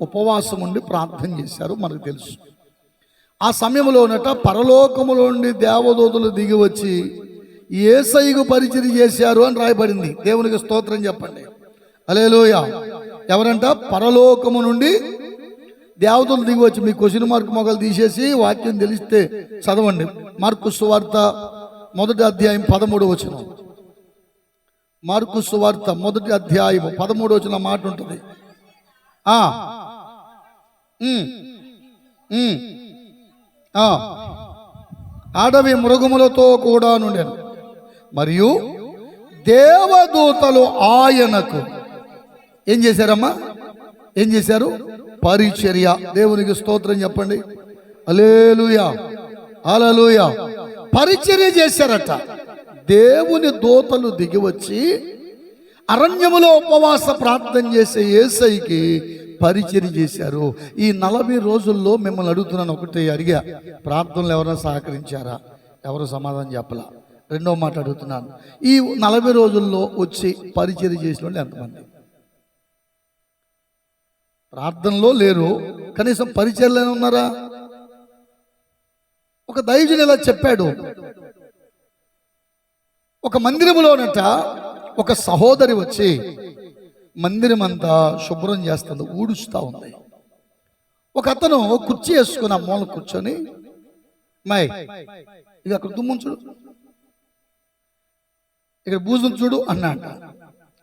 ఉపవాసం ఉండి ప్రార్థన చేశారు, మనకు తెలుసు. ఆ సమయంలోనట పరలోకములో నుండి దేవదూతలు దిగి వచ్చి యేసయ్యకు పరిచర్య చేశారు అని రాయబడింది. దేవునికి స్తోత్రం చెప్పండి. హల్లెలూయా. ఎవరంట? పరలోకము నుండి దేవదూతలు దిగి వచ్చి. మీ క్వశ్చన్ మార్క్ మొగలు తీసేసి వాక్యం తెలిస్తే చదవండి. మార్కు సువార్త 1వ అధ్యాయం 13వ వచనం. మార్కు సువార్త 1వ అధ్యాయం 13వ వచనం మాట ఉంటుంది. అడవి మృగములతో కూడా నుండెను, మరియు దేవదూతలు ఆయనకు ఏం చేశారమ్మా? ఏం చేశారు? పరిచర్య. దేవునికి స్తోత్రం చెప్పండి. హల్లెలూయా, హల్లెలూయా. పరిచర్య చేశారట. దేవుని దూతలు దిగి వచ్చి అరణ్యములో ఉపవాస ప్రార్థన చేసే యేసయ్యకి పరిచర్య చేశారు. ఈ 40 రోజుల్లో మిమ్మల్ని అడుగుతున్నాను, ఒకటి అడిగా, ప్రార్థనలు ఎవరైనా సహకరించారా? ఎవరు సమాధానం చెప్పలా. రెండో మాట అడుగుతున్నాను, ఈ 40 రోజుల్లో వచ్చి పరిచర్య చేసిన వాళ్ళు ఎంతమంది? ప్రార్థనలో లేరు, కనీసం పరిచర్యలోనే ఉన్నారా? ఒక దైవజనుడు ఇలా చెప్పాడు, ఒక మందిరములోనట ఒక సహోదరి వచ్చి మందిరం అంతా శుభ్రం చేస్తుంది, ఊడుస్తూ ఉంది. ఒక అతను కుర్చీ వేసుకుని ఆ మూల కూర్చొని, మై ఇక అక్కడ దుమ్ము చూడు, ఇక్కడ బూజును చూడు అన్నాట.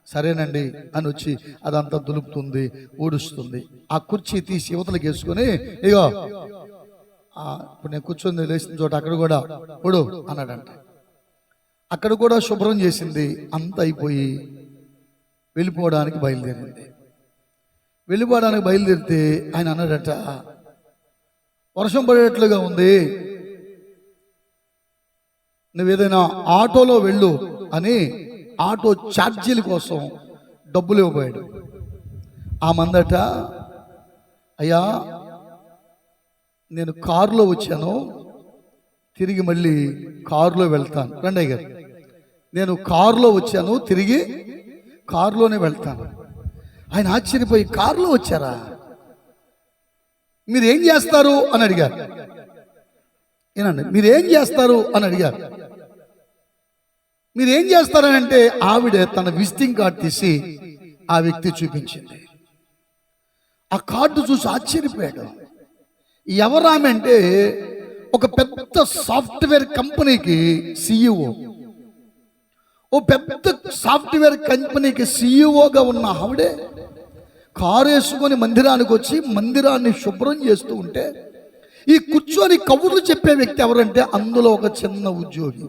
సరేనండి అని వచ్చి అదంతా దులుపుతుంది, ఊడుస్తుంది. ఆ కుర్చీ తీసి యువతలకు వేసుకొని, ఇగో ఇప్పుడు నేను కూర్చొని లేచిన చోట అక్కడ కూడా ఊడు అన్నాడంట. అక్కడ కూడా శుభ్రం చేసింది. అంత అయిపోయి వెళ్ళిపోవడానికి బయలుదేరింది. వెళ్ళిపోవడానికి బయలుదేరితే ఆయన అన్నాడట, వర్షం పడేట్లుగా ఉంది, నువ్వేదైనా ఆటోలో వెళ్ళు అని ఆటో ఛార్జీల కోసం డబ్బులు ఇవ్వబోయాడు. ఆ మందట, అయ్యా నేను కారులో వచ్చాను, తిరిగి మళ్ళీ కారులో వెళ్తాను. రండి గారు, నేను కారులో వచ్చాను, తిరిగి కారులోనే వెళ్తాను. ఆయన ఆశ్చర్యపోయి, కారులో వచ్చారా? మీరు ఏం చేస్తారు అని అడిగారు. ఏనండి మీరేం చేస్తారు అని అడిగారు. మీరేం చేస్తారని అంటే ఆవిడ తన విజిటింగ్ కార్డు తీసి ఆ వ్యక్తి చూపించింది. ఆ కార్డు చూసి ఆశ్చర్యపోయాడు. ఎవరామె అంటే ఒక పెద్ద సాఫ్ట్వేర్ కంపెనీకి CEO. ఓ పెద్ద సాఫ్ట్వేర్ కంపెనీకి CEOగా ఉన్న ఆవిడే కారు వేసుకొని మందిరానికి వచ్చి మందిరాన్ని శుభ్రం చేస్తూ ఉంటే, ఈ కూర్చొని కబుర్లు చెప్పే వ్యక్తి ఎవరంటే అందులో ఒక చిన్న ఉద్యోగి.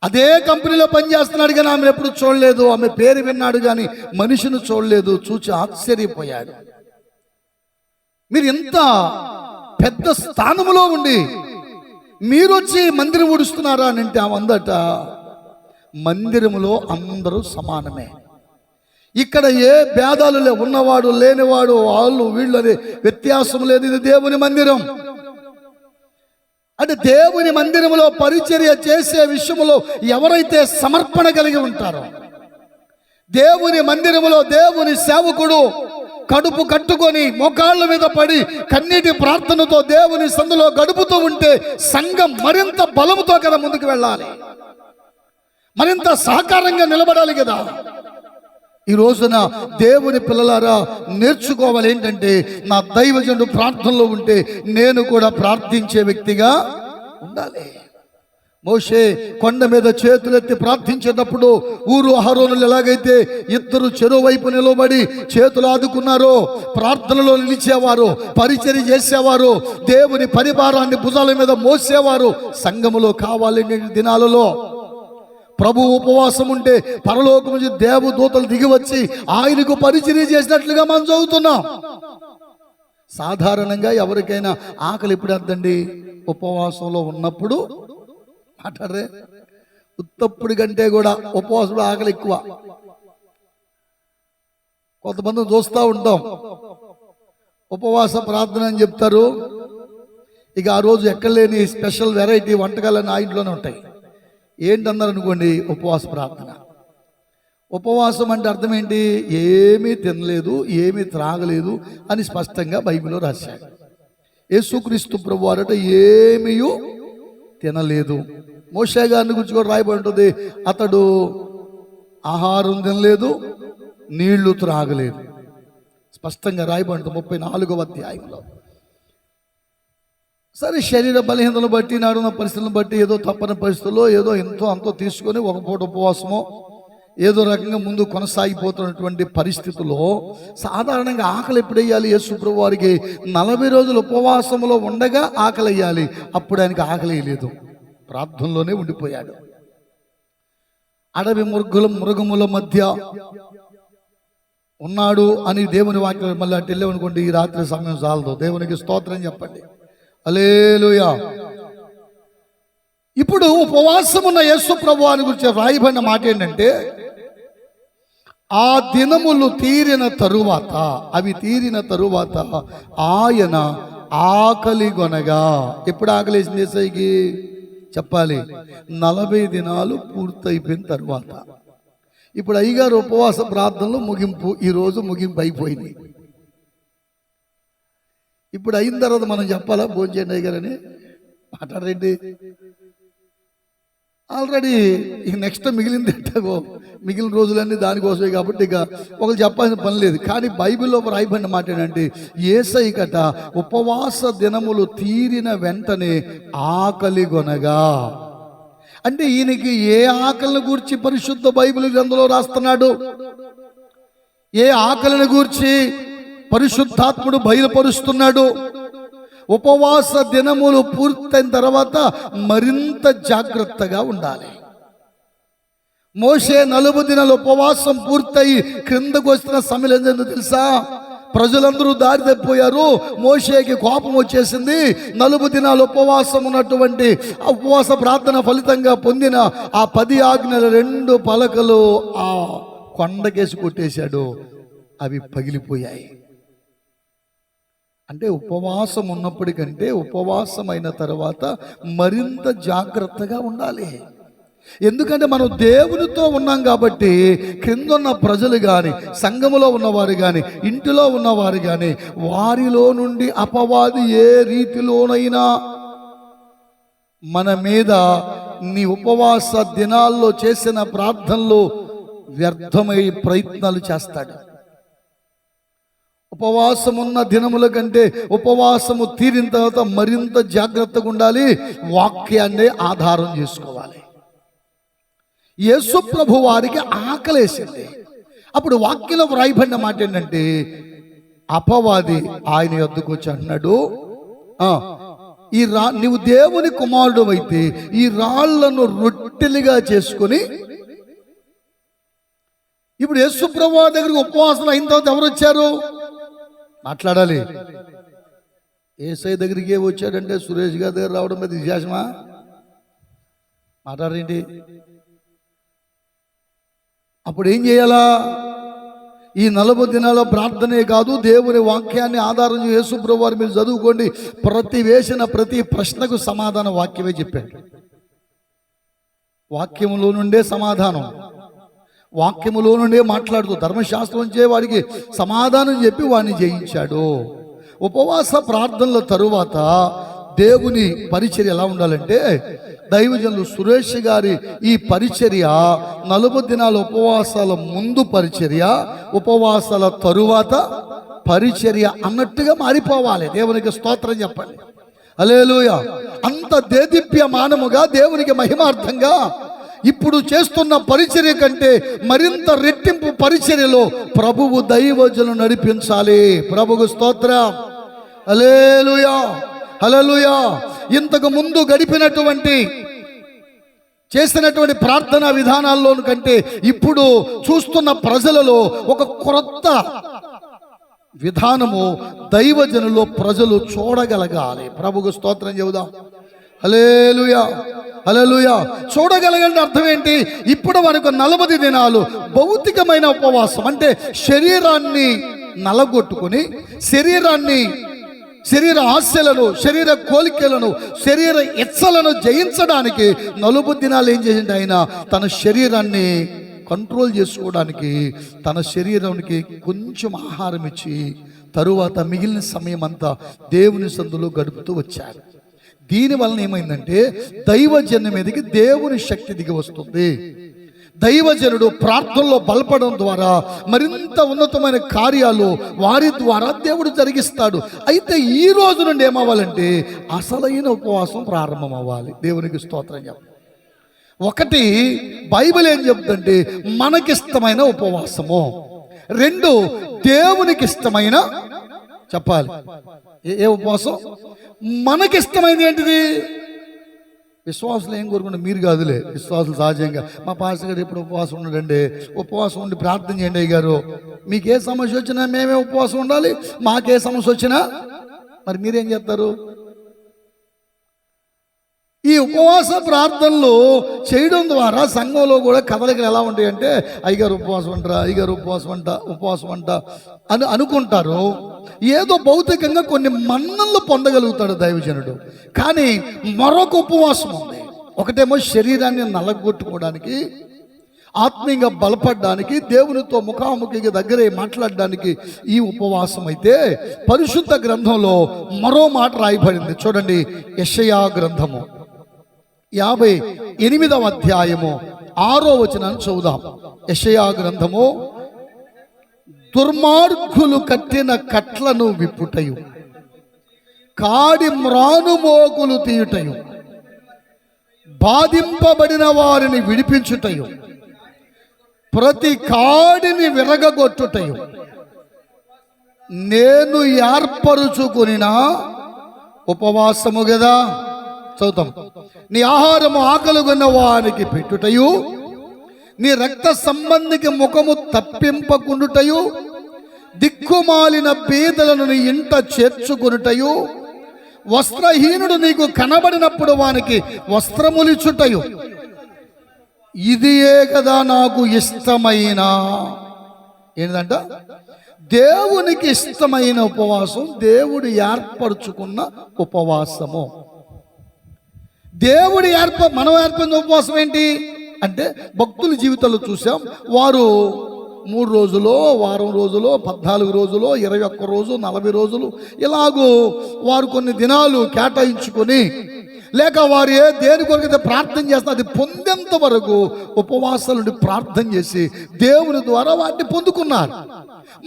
అదే కంపెనీలో పనిచేస్తున్నాడు కానీ ఆమె ఎప్పుడు చూడలేదు, ఆమె పేరు విన్నాడు కానీ మనిషిని చూడలేదు. చూచి ఆశ్చర్యపోయాడు. మీరు ఎంత పెద్ద స్థానంలో ఉండి మీరు వచ్చి మందిరం ఊడుస్తున్నారా అని అంటే ఆమె అందట, మందిరములో అందరూ సమానమే, ఇక్కడ ఏ భేదాలు లేవు, ఉన్నవాడు లేనివాడు, వాళ్ళు వీళ్ళు అనే వ్యత్యాసం లేదు. ఇది దేవుని మందిరం. అంటే దేవుని మందిరములో పరిచర్య చేసే విషయంలో ఎవరైతే సమర్పణ కలిగి ఉంటారో, దేవుని మందిరములో దేవుని సేవకుడు కడుపు కట్టుకొని మోకాళ్ళ మీద పడి కన్నీటి ప్రార్థనతో దేవుని సందులో గడుపుతూ ఉంటే సంఘం మరింత బలముతో కదా ముందుకు వెళ్ళాలి, మరింత సహకారంగా నిలబడాలి కదా. ఈ రోజున దేవుని పిల్లలారా నేర్చుకోవాలి ఏంటంటే, నా దైవజనుడు ప్రార్థనలో ఉంటే నేను కూడా ప్రార్థించే వ్యక్తిగా ఉండాలి. మోషే కొండ మీద చేతులెత్తి ప్రార్థించేటప్పుడు ఊరు అహరోనులు ఎలాగైతే ఇద్దరు చెరువైపు నిలబడి చేతులు ఆదుకున్నారో, ప్రార్థనలో నిలిచేవారు, పరిచర్య చేసేవారు, దేవుని పరివారాన్ని భుజాల మీద మోసేవారు, సంఘములో కావాలనే దినాలలో ప్రభు ఉపవాసం ఉంటే పరలోకం నుంచి దేవదూతలు దిగి వచ్చి ఆయనకు పరిచర్య చేసినట్లుగా మనం చదువుతున్నాం. సాధారణంగా ఎవరికైనా ఆకలి ఎప్పుడు అర్థండి? ఉపవాసంలో ఉన్నప్పుడు. మాట్లాడరే, ఉత్తప్పుడు కంటే కూడా ఉపవాసంలో ఆకలి ఎక్కువ. కొంతమంది చూస్తూ ఉంటాం, ఉపవాస ప్రార్థన అని చెప్తారు, ఇక ఆ రోజు ఎక్కడలేని స్పెషల్ వెరైటీ వంటకాలన్నీ ఆ ఇంట్లోనే ఉంటాయి. ఏంటన్నారు అనుకోండి, ఉపవాస ప్రార్థన. ఉపవాసం అంటే అర్థం ఏంటి? ఏమీ తినలేదు, ఏమీ త్రాగలేదు అని స్పష్టంగా బైబిల్లో రాశాడు. యేసుక్రీస్తు ప్రభు వారట ఏమీ తినలేదు. మోషే గారిని గురించి కూడా రాయబడి ఉంటుంది, అతడు ఆహారం తినలేదు, నీళ్లు త్రాగలేదు. స్పష్టంగా రాయబడి ఉంటుంది 34వ అధ్యాయంలో. సరే, శరీర బలహీనతలు బట్టి, నాడున్న పరిస్థితులను బట్టి, ఏదో తప్పని పరిస్థితుల్లో ఏదో ఎంతో అంతో తీసుకొని ఒక పూట ఉపవాసమో ఏదో రకంగా ముందు కొనసాగిపోతున్నటువంటి పరిస్థితుల్లో సాధారణంగా ఆకలి ఎప్పుడు వేయాలి? యేసు ప్రభు వారికి 40 రోజులు ఉపవాసంలో ఉండగా ఆకలి వేయాలి. అప్పుడు ఆయనకి ఆకలి వేయలేదు, ప్రార్థనలోనే ఉండిపోయాడు. అడవి మృగముల మధ్య ఉన్నాడు అని దేవుని వాక్యం మళ్ళీ అటు వెళ్ళామనుకోండి, ఈ రాత్రి సమయం చాలదు. దేవునికి స్తోత్రం చెప్పండి, హల్లెలూయా. ఇప్పుడు ఉపవాసం ఉన్న యేసు ప్రభువాని గురించి రాయబడిన మాట ఏంటంటే, ఆ దినములు తీరిన తరువాత, అవి తీరిన తరువాత ఆయన ఆకలి కొనగా. ఎప్పుడు ఆకలి వేసింది యేసయ్యకి చెప్పాలి? 40 దినాలు పూర్తయిపోయిన తరువాత. ఇప్పుడు అయ్యగారు ఉపవాస ప్రార్థనలు ముగింపు, ఈరోజు ముగింపు అయిపోయింది. ఇప్పుడు అయిన తర్వాత మనం చెప్పాలా భోజనం చేయండి అయ్యగారని? మాట్లాడండి. ఆల్రెడీ ఇక నెక్స్ట్ మిగిలింది ఎట్టగో, మిగిలిన రోజులన్నీ దానికోసమే కాబట్టి ఇక ఒకరు చెప్పాల్సిన పని లేదు. కానీ బైబిల్లో రాయబడిన మాట ఏంటంటే, యేసయ్యకట ఉపవాస దినములు తీరిన వెంటనే ఆకలి కొనగా. అంటే ఈయనకి ఏ ఆకలిని గూర్చి పరిశుద్ధ బైబిల్ గ్రంథంలో రాస్తున్నాడు? ఏ ఆకలిని గూర్చి పరిశుద్ధాత్ముడు బయలుపరుస్తున్నాడు? ఉపవాస దినములు పూర్తయిన తర్వాత మరింత జాగ్రత్తగా ఉండాలి. మోషే 40 దినాల ఉపవాసం పూర్తయి క్రిందకు వస్తున్న సమయం ఏంటో తెలుసా? ప్రజలందరూ దారి తప్పిపోయారు. మోషేకి కోపం వచ్చేసింది. 40 దినాల ఉపవాసం ఉన్నటువంటి ఆ ఉపవాస ప్రార్థన ఫలితంగా పొందిన ఆ 10 ఆజ్ఞల 2 పలకలు ఆ కొండకేసి కొట్టేశాడు. అవి పగిలిపోయాయి. అంటే ఉపవాసం ఉన్నప్పటికంటే ఉపవాసం అయిన తర్వాత మరింత జాగ్రత్తగా ఉండాలి. ఎందుకంటే మనం దేవునితో ఉన్నాం కాబట్టి క్రిందున్న ప్రజలు కానీ, సంఘములో ఉన్నవారు కానీ, ఇంటిలో ఉన్నవారు కానీ, వారిలో నుండి అపవాది ఏ రీతిలోనైనా మన మీద నీ ఉపవాస దినాల్లో చేసిన ప్రార్థనలు వ్యర్థమై ప్రయత్నాలు చేస్తాడు. ఉపవాసమున్న దినముల కంటే ఉపవాసము తీరిన తర్వాత మరింత జాగ్రత్తగా ఉండాలి. వాక్యాన్ని ఆధారం చేసుకోవాలి. యేసు ప్రభు వారికి ఆకలేసింది. అప్పుడు వాక్యంలో వ్రాయబడిన మాట ఏంటంటే, అపవాది ఆయన యొద్దకు వచ్చి అన్నాడు, నీవు దేవుని కుమారుడు అయితే ఈ రాళ్లను రొట్టెలుగా చేసుకొని. ఇప్పుడు యేసు ప్రభు దగ్గరికి ఉపవాసం అయిన తర్వాత ఎవరు వచ్చారు? మాట్లాడాలి. యేసయ్య దగ్గరికి వచ్చాడంటే సురేష్ గారి దగ్గర రావడం మీద విశేషమా? మాట్లాడేంటి? అప్పుడు ఏం చేయాలా? ఈ 40 దినాల ప్రార్థనే కాదు, దేవుని వాక్యాన్ని ఆధారం యేసు ప్రభు వారు మీరు చదువుకోండి. ప్రతి వేసిన ప్రతి ప్రశ్నకు సమాధానం వాక్యమే చెప్పాడు. వాక్యములో నుండే సమాధానం. వాక్యములో నుండే మాట్లాడుతూ ధర్మశాస్త్రం చే వాడికి సమాధానం చెప్పి వాడిని జయించాడు. ఉపవాస ప్రార్థనల తరువాత దేవుని పరిచర్య ఎలా ఉండాలంటే, దైవజనులు సురేష్ గారి ఈ పరిచర్య 40 దినాల ఉపవాసాల ముందు పరిచర్య, ఉపవాసాల తరువాత పరిచర్య అన్నట్టుగా మారిపోవాలి. దేవునికి స్తోత్రం చెప్పండి. హల్లెలూయా. అంత దేదీప్యమానముగా దేవునికి మహిమార్థంగా ఇప్పుడు చేస్తున్న పరిచర్య కంటే మరింత రెట్టింపు పరిచర్యలో ప్రభువు దైవజనులు నడిపించాలి. ప్రభువు స్తోత్రం. హల్లెలూయా, హల్లెలూయా. ఇంతకు ముందు గడిపినటువంటి చేసినటువంటి ప్రార్థనా విధానాల్లో కంటే ఇప్పుడు చూస్తున్న ప్రజలలో ఒక క్రొత్త విధానము దైవజనులో ప్రజలు చూడగలగాలి. ప్రభుకు స్తోత్రం చెబుదాం. హల్లెలూయా, హల్లెలూయా. చూడగలగండి అర్థం ఏంటి? ఇప్పుడు మనకు 40 దినాలు భౌతికమైన ఉపవాసం, అంటే శరీరాన్ని నలగొట్టుకుని శరీర ఆశలను, శరీర కోరికలను, శరీర ఇచ్చలను జయించడానికి 40 దినాలు ఏం చేసిండు ఆయన? తన శరీరాన్ని కంట్రోల్ చేసుకోవడానికి తన శరీరానికి కొంచెం ఆహారం ఇచ్చి తరువాత మిగిలిన సమయం అంతా దేవుని సందులో గడుపుతూ వచ్చాడు. దీనివలన ఏమైందంటే దైవజన్యం మీదకి దేవుని శక్తి దిగి వస్తుంది. దైవజనుడు ప్రార్థనలో బలపడడం ద్వారా మరింత ఉన్నతమైన కార్యాలు వారి ద్వారా దేవుడు జరిగిస్తాడు. అయితే ఈ రోజు నుండి ఏమవ్వాలంటే అసలైన ఉపవాసం ప్రారంభం అవ్వాలి. దేవునికి స్తోత్రం చెప్పాలి. ఒకటి, బైబిల్ ఏం చెప్తుందంటే మనకిష్టమైన ఉపవాసము. 2, దేవునికి ఇష్టమైన, చెప్పాలి ఏ ఉపవాసం? మనకిష్టమైనది ఏంటిది? విశ్వాసులు ఏం కోరుకుంటారు? మీరు కాదులే, విశ్వాసులు సహజంగా మా పాస్టర్ గారు ఇప్పుడు ఉపవాసం ఉండడండి, ఉపవాసం ఉండి ప్రార్థన చేయండి అయ్య గారు, మీకు ఏ సమస్య వచ్చినా మేమే ఉపవాసం ఉండాలి, మాకే సమస్య వచ్చినా మరి మీరేం చేస్తారు? ఈ ఉపవాస ప్రార్థనలు చేయడం ద్వారా సంఘంలో కూడా కదలికలు ఎలా ఉంటాయంటే అయ్యగారు ఉపవాసం అంటారా, అయ్యగారు ఉపవాసం అంట అని అనుకుంటారు. ఏదో భౌతికంగా కొన్ని మన్ననలు పొందగలుగుతాడు దైవజనుడు. కానీ మరొక ఉపవాసం ఉంది. ఒకటేమో శరీరాన్ని నలగొట్టుకోవడానికి, ఆత్మీయంగా బలపడడానికి, దేవునితో ముఖాముఖిగా దగ్గరే మాట్లాడడానికి ఈ ఉపవాసం. అయితే పరిశుద్ధ గ్రంథంలో మరో మాట రాయబడింది చూడండి. యెషయా గ్రంథము 58వ అధ్యాయము 6వ వచనాన్ని చదువుదాం. యెషయా గ్రంథము, దుర్మార్గులు కట్టిన కట్లను విప్పుటయు, కాడి మ్రానుమోగులు తీయుటయు, బాధింపబడిన వారిని విడిపించుటయు, ప్రతి కాడిని విరగగొట్టుటయు నేను ఏర్పరుచుకునిన ఉపవాసము కదా. చదువుతాం. నీ ఆహారము ఆకలిగొన్న వారికి పెట్టుటయు, నీ రక్త సంబంధికి ముఖము తప్పింపకుండుటయు, దిక్కుమాలిన బీదలను నీ ఇంట చేర్చుకొనుటయు, వస్త్రహీనుడు నీకు కనబడినప్పుడు వానికి వస్త్రములిచ్చుటయు, ఇదియే కదా నాకు ఇష్టమైన. ఏంటంట? దేవునికి ఇష్టమైన ఉపవాసం, దేవుడు ఏర్పరచుకున్న ఉపవాసము. దేవుడి మనం ఏర్పడిన ఉపవాసం ఏంటి అంటే భక్తుల జీవితాల్లో చూసాం. వారు 3 రోజులు, వారం రోజులు, 14 రోజులు, 21 రోజు, 40 రోజులు ఇలాగూ వారు కొన్ని దినాలు కేటాయించుకొని, లేక వారు దేని కొరకైతే ప్రార్థన చేస్తున్నా అది పొందేంత వరకు ఉపవాసాల నుండి ప్రార్థన చేసి దేవుని ద్వారా వాటిని పొందుకున్నారు.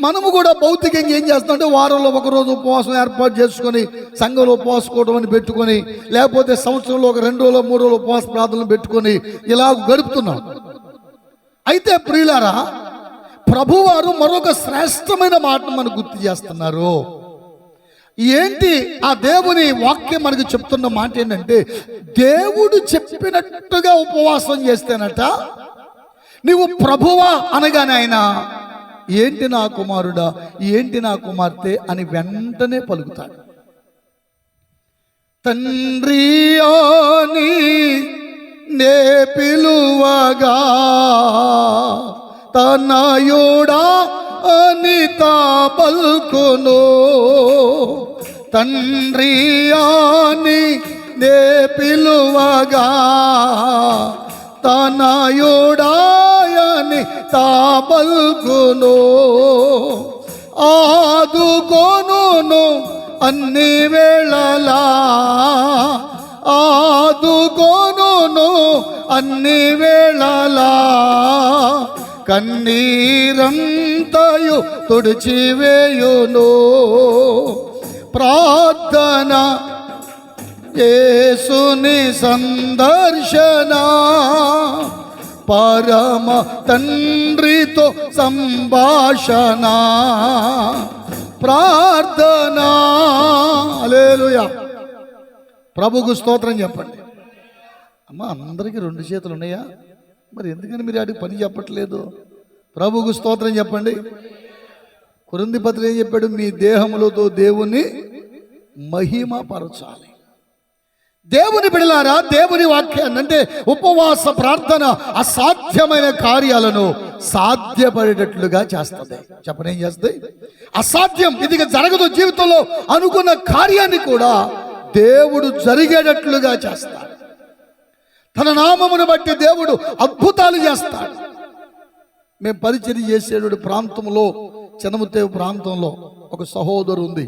మనము కూడా భౌతికంగా ఏం చేస్తామంటే వారంలో 1 రోజు ఉపవాసం ఏర్పాటు చేసుకొని సంఘంలో ఉపవాసుకోవడం అని పెట్టుకొని, లేకపోతే సంవత్సరంలో 2 రోజులు 3 రోజులు ఉపవాస ప్రార్థనలు పెట్టుకొని ఇలా గడుపుతున్నాం. అయితే ప్రియులారా, ప్రభువారు మరొక శ్రేష్టమైన మాటను మనకు గుర్తు చేస్తున్నారు. ఏంటి ఆ దేవుని వాక్యం మనకు చెప్తున్న మాట ఏంటంటే, దేవుడు చెప్పినట్టుగా ఉపవాసం చేస్తేనట నువ్వు ప్రభువా అనగానే ఆయన ఏంటి నా కుమారుడా, ఏంటి నా కుమార్తె అని వెంటనే పలుకుతాడు. తండ్రి అని నే పిలువగా తనయుడా అని తా పలుకును, తండ్రి అని నే పిలువగా తనయుడా అని తాబల్కును ఆదుకొనును అన్ని వేళలా ఆదుకొనును అన్ని వేళలా కన్నీరంతయు తుడిచివేయును ప్రార్థన యేసుని సందర్శన పరమ తండ్రితో సంభాషణ ప్రార్థన హల్లెలూయా. ప్రభుకు స్తోత్రం చెప్పండి. అమ్మ అందరికీ 2 చేతులు ఉన్నాయా? మరి ఎందుకని మీరు అడిగి పని చెప్పట్లేదు? ప్రభుకు స్తోత్రం చెప్పండి. కొరింథీ పత్రిక ఏం చెప్పాడు? మీ దేహములతో దేవుని మహిమపరచాలి. దేవుని బిడలారా, దేవుని వాక్యాన్ని అంటే ఉపవాస ప్రార్థన అసాధ్యమైన కార్యాలను సాధ్యపడేటట్లుగా చేస్తుంది. చెప్పండి, ఏం చేస్తుంది? అసాధ్యం, ఇది జరగదు జీవితంలో అనుకున్న కార్యాన్ని కూడా దేవుడు జరిగేటట్లుగా చేస్తాడు. తన నామమును బట్టి దేవుడు అద్భుతాలు చేస్తాడు. మేము పరిచర్య చేసేటువంటి ప్రాంతంలో, చెనముతేవు ప్రాంతంలో ఒక సహోదరు ఉంది.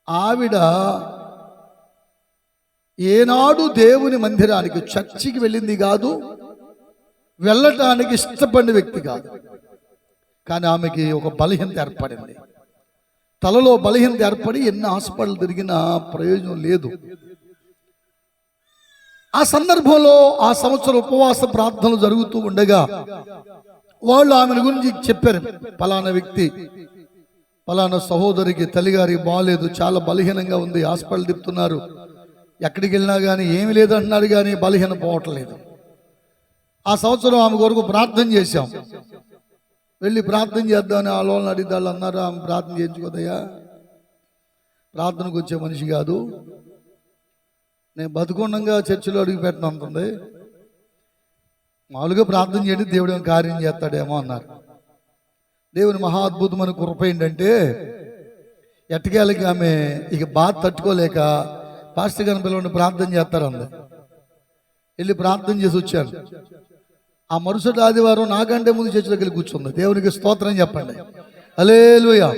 ఆవిడ ఏనాడు దేవుని మందిరానికి, చర్చికి వెళ్ళింది కాదు, వెళ్ళటానికి ఇష్టపడిన వ్యక్తి కాదు. కానీ ఆమెకి ఒక బలహీనత ఏర్పడింది. తలలో బలహీనత ఏర్పడి ఎన్ని హాస్పిటల్ తిరిగినా ప్రయోజనం లేదు. ఆ సందర్భంలో ఆ సంవత్సరం ఉపవాస ప్రార్థనలు జరుగుతూ ఉండగా వాళ్ళు ఆమెను గురించి చెప్పారు. పలానా వ్యక్తి, పలానా సహోదరికి తల్లిగారికి బాగాలేదు, చాలా బలహీనంగా ఉంది, హాస్పిటల్ తిప్పుతున్నారు, ఎక్కడికి వెళ్ళినా కానీ ఏమి లేదు అంటున్నారు, కానీ బలహీన పోవట్లేదు. ఆ సంవత్సరం ఆమె కొరకు ప్రార్థన చేశాం. వెళ్ళి ప్రార్థన చేద్దామని వాళ్ళని అడిగితే వాళ్ళు అన్నారు, ఆమె ప్రార్థన చేయించుకోదయ్యా, ప్రార్థనకు వచ్చే మనిషి కాదు, నేను బతుకుండగా చర్చిలో అడుగు పెట్టనంటుంది, మామూలుగా ప్రార్థన చేయండి దేవుడు కార్యం చేస్తాడేమో అన్నారు. దేవుని మహా అద్భుతమైన కృప ఏంటంటే, ఎట్టకేళ్ళకి ఆమె ఇక బాధ తట్టుకోలేక పాస్టర్ గారిని పిలవండి ప్రార్థన చేస్తారు అంది. వెళ్ళి ప్రార్థన చేసి వచ్చాను. ఆ మరుసటి ఆదివారం నాకంటే ముందు చర్చిలోకి వెళ్ళి కూర్చుంది. దేవునికి స్తోత్రం చెప్పండి. హల్లెలూయా.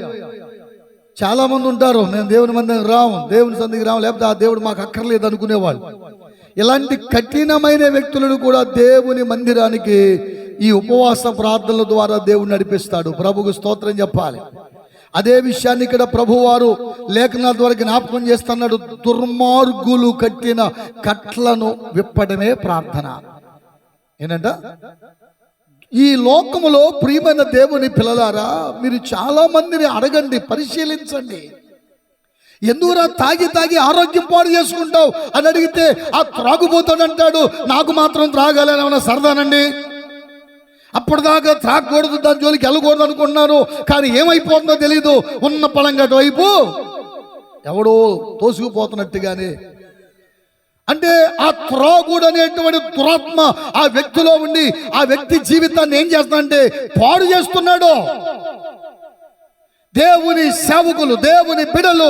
చాలా మంది ఉంటారు, మేము దేవుని మందికి రాము, దేవుని సంధికి రాము, లేకపోతే ఆ దేవుడు మాకు అక్కర్లేదు అనుకునేవాళ్ళు. ఇలాంటి కఠినమైన వ్యక్తులను కూడా దేవుని మందిరానికి ఈ ఉపవాస ప్రార్థనల ద్వారా దేవుడు నడిపిస్తాడు. ప్రభుకు స్తోత్రం చెప్పాలి. అదే విషయాన్ని ఇక్కడ ప్రభువారు లేఖనాల ద్వారా జ్ఞాపకం చేస్తున్నాడు. దుర్మార్గులు కట్టిన కట్లను విప్పడమే ప్రార్థన. ఏంటంట? ఈ లోకములో ప్రియమైన దేవుని పిల్లలారా, మీరు చాలా మందిని అడగండి, పరిశీలించండి. ఎందుకురా తాగి తాగి ఆరోగ్యం పాడు చేసుకుంటావు అని అడిగితే, ఆ త్రాగుబోతాడంటాడు, నాకు మాత్రం త్రాగాలని ఏమన్నా సరదానండి, అప్పటిదాకా త్రాగకూడదు, దాని జోలికి వెళ్ళకూడదు అనుకుంటున్నారు, కానీ ఏమైపోతుందో తెలీదు, ఉన్న పలంగటి వైపు ఎవడో తోసుకుపోతున్నట్టుగానే. అంటే ఆ త్రాగుడు అనేటువంటి దురాత్మ ఆ వ్యక్తిలో ఉండి ఆ వ్యక్తి జీవితాన్ని ఏం చేస్తాడంటే పాడు చేస్తున్నాడు. దేవుని సేవకులు, దేవుని బిడలు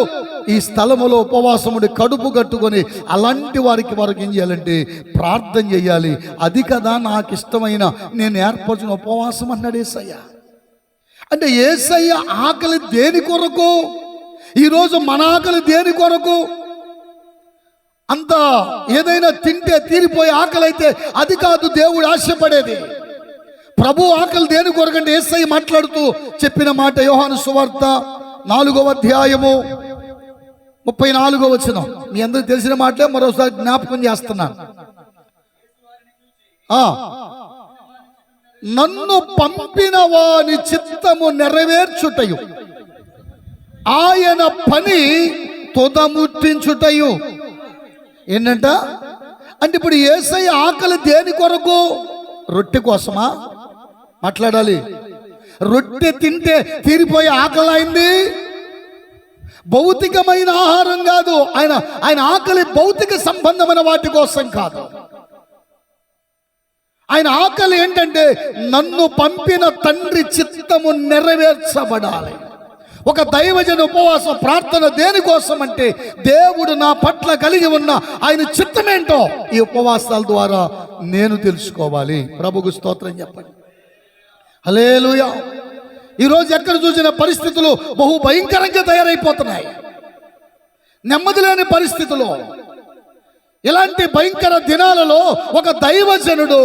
ఈ స్థలములో ఉపవాసముడి కడుపు కట్టుకొని అలాంటి వారికి ఏం చేయాలంటే ప్రార్థన చేయాలి. అది కదా నాకు ఇష్టమైన నేను ఏర్పరిచిన ఉపవాసం అన్నాడు యేసయ్య. అంటే యేసయ్య ఆకలి దేని కొరకు? ఈరోజు మన ఆకలి దేని కొరకు? అంత ఏదైనా తింటే తీరిపోయే ఆకలి అయితే అది కాదు దేవుడు ఆశపడేది. ప్రభు ఆకలి దేని కొరకంటే యేసయ్య మాట్లాడుతూ చెప్పిన మాట యోహాను సువార్త 4వ అధ్యాయము 34వ వచనం. మీ అందరికి తెలిసిన మాటలే మరోసారి జ్ఞాపకం చేస్తున్నాను. నన్ను పంపిన వాని చిత్తము నెరవేర్చుటయు ఆయన పని తుదముట్టించుటయు. ఏంటంట? అంటే ఇప్పుడు యేసయ్య ఆకలి దేని కొరకు? రొట్టె కోసమా? మాట్లాడాలి. రొట్టె తింటే తీరిపోయే ఆకలి అయింది, భౌతికమైన ఆహారం కాదు. ఆయన ఆకలి భౌతిక సంబంధమైన వాటి కోసం కాదు. ఆయన ఆకలి ఏంటంటే నన్ను పంపిన తండ్రి చిత్తము నెరవేర్చబడాలి. ఒక దైవజన ఉపవాస ప్రార్థన దేనికోసం అంటే దేవుడు నా పట్ల కలిగి ఉన్న ఆయన చిత్తమేంటో ఈ ఉపవాసాల ద్వారా నేను తెలుసుకోవాలి. ప్రభుకు స్తోత్రం చెప్పండి. హల్లెలూయా. ఈరోజు ఎక్కడ చూసిన పరిస్థితులు బహు భయంకరంగా తయారైపోతున్నాయి. నెమ్మది లేని పరిస్థితులు. ఇలాంటి భయంకర దినాలలో ఒక దైవజనుడు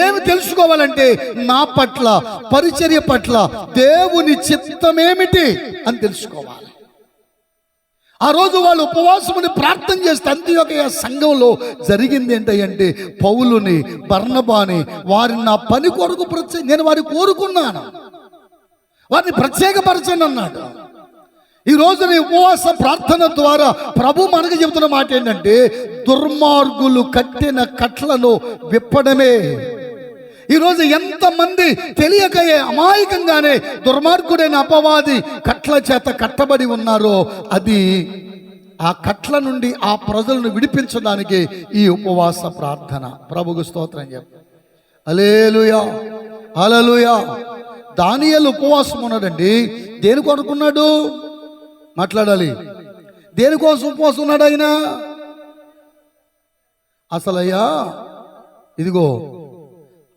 ఏమి తెలుసుకోవాలంటే, నా పట్ల, పరిచర్య పట్ల దేవుని చిత్తమేమిటి అని తెలుసుకోవాలి. ఆ రోజు వాళ్ళు ఉపవాసముని ప్రార్థన చేస్తే అంత్యోకయ సంఘంలో జరిగింది ఏంటంటే, పౌలుని, బర్నబాని వారిని నా పని కొరకు నేను వారిని కోరుకున్నాను, వారిని ప్రత్యేకపరచండి అన్నాడు. ఈ రోజు నీ ఉపవాస ప్రార్థన ద్వారా ప్రభు మనకు చెబుతున్న మాట ఏంటంటే, దుర్మార్గులు కట్టిన కట్లను విప్పడమే. ఈరోజు ఎంతమంది తెలియక అమాయకంగానే దుర్మార్గుడైన అపవాది కట్ల చేత కట్టబడి ఉన్నారో, అది ఆ కట్ల నుండి ఆ ప్రజలను విడిపించడానికి ఈ ఉపవాస ప్రార్థన. ప్రభుకు స్తోత్రం చెప్పు. హల్లెలూయా, హల్లెలూయా. దానియేలు ఉపవాసం ఉన్నాడండి. దేని కొనుక్కున్నాడు? మాట్లాడాలి. దేనికోసం ఉపవాసం ఉన్నాడు ఆయన? అసలయ్యా ఇదిగో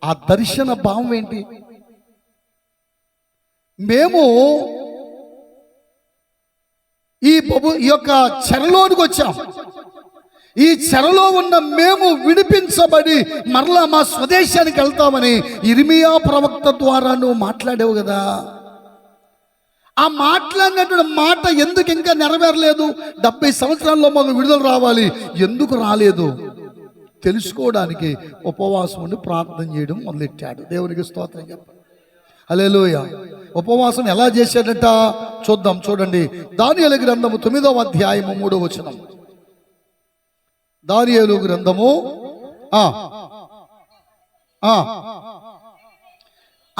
ఆ దర్శన భావం ఏంటి? మేము ఈ యొక్క చెరలోనికి వచ్చాం. ఈ చెరలో ఉన్న మేము విడిపించబడి మరలా మా స్వదేశానికి వెళ్తామని ఇర్మియా ప్రవక్త ద్వారా నువ్వు మాట్లాడావు కదా. ఆ మాట్లాడినటువంటి మాట ఎందుకు ఇంకా నెరవేరలేదు? 70 సంవత్సరాల్లో మాకు విడుదల రావాలి, ఎందుకు రాలేదు తెలుసుకోవడానికి ఉపవాసం ఉండి ప్రార్థన చేయడం మొదలెట్టాడు. దేవునికి స్తోత్రం చెప్పండి. హల్లెలూయా. ఉపవాసం ఎలా చేశాడట చూద్దాం. చూడండి, దానియేలు గ్రంథము 9వ అధ్యాయము 3వ వచనం. దానియేలు గ్రంథము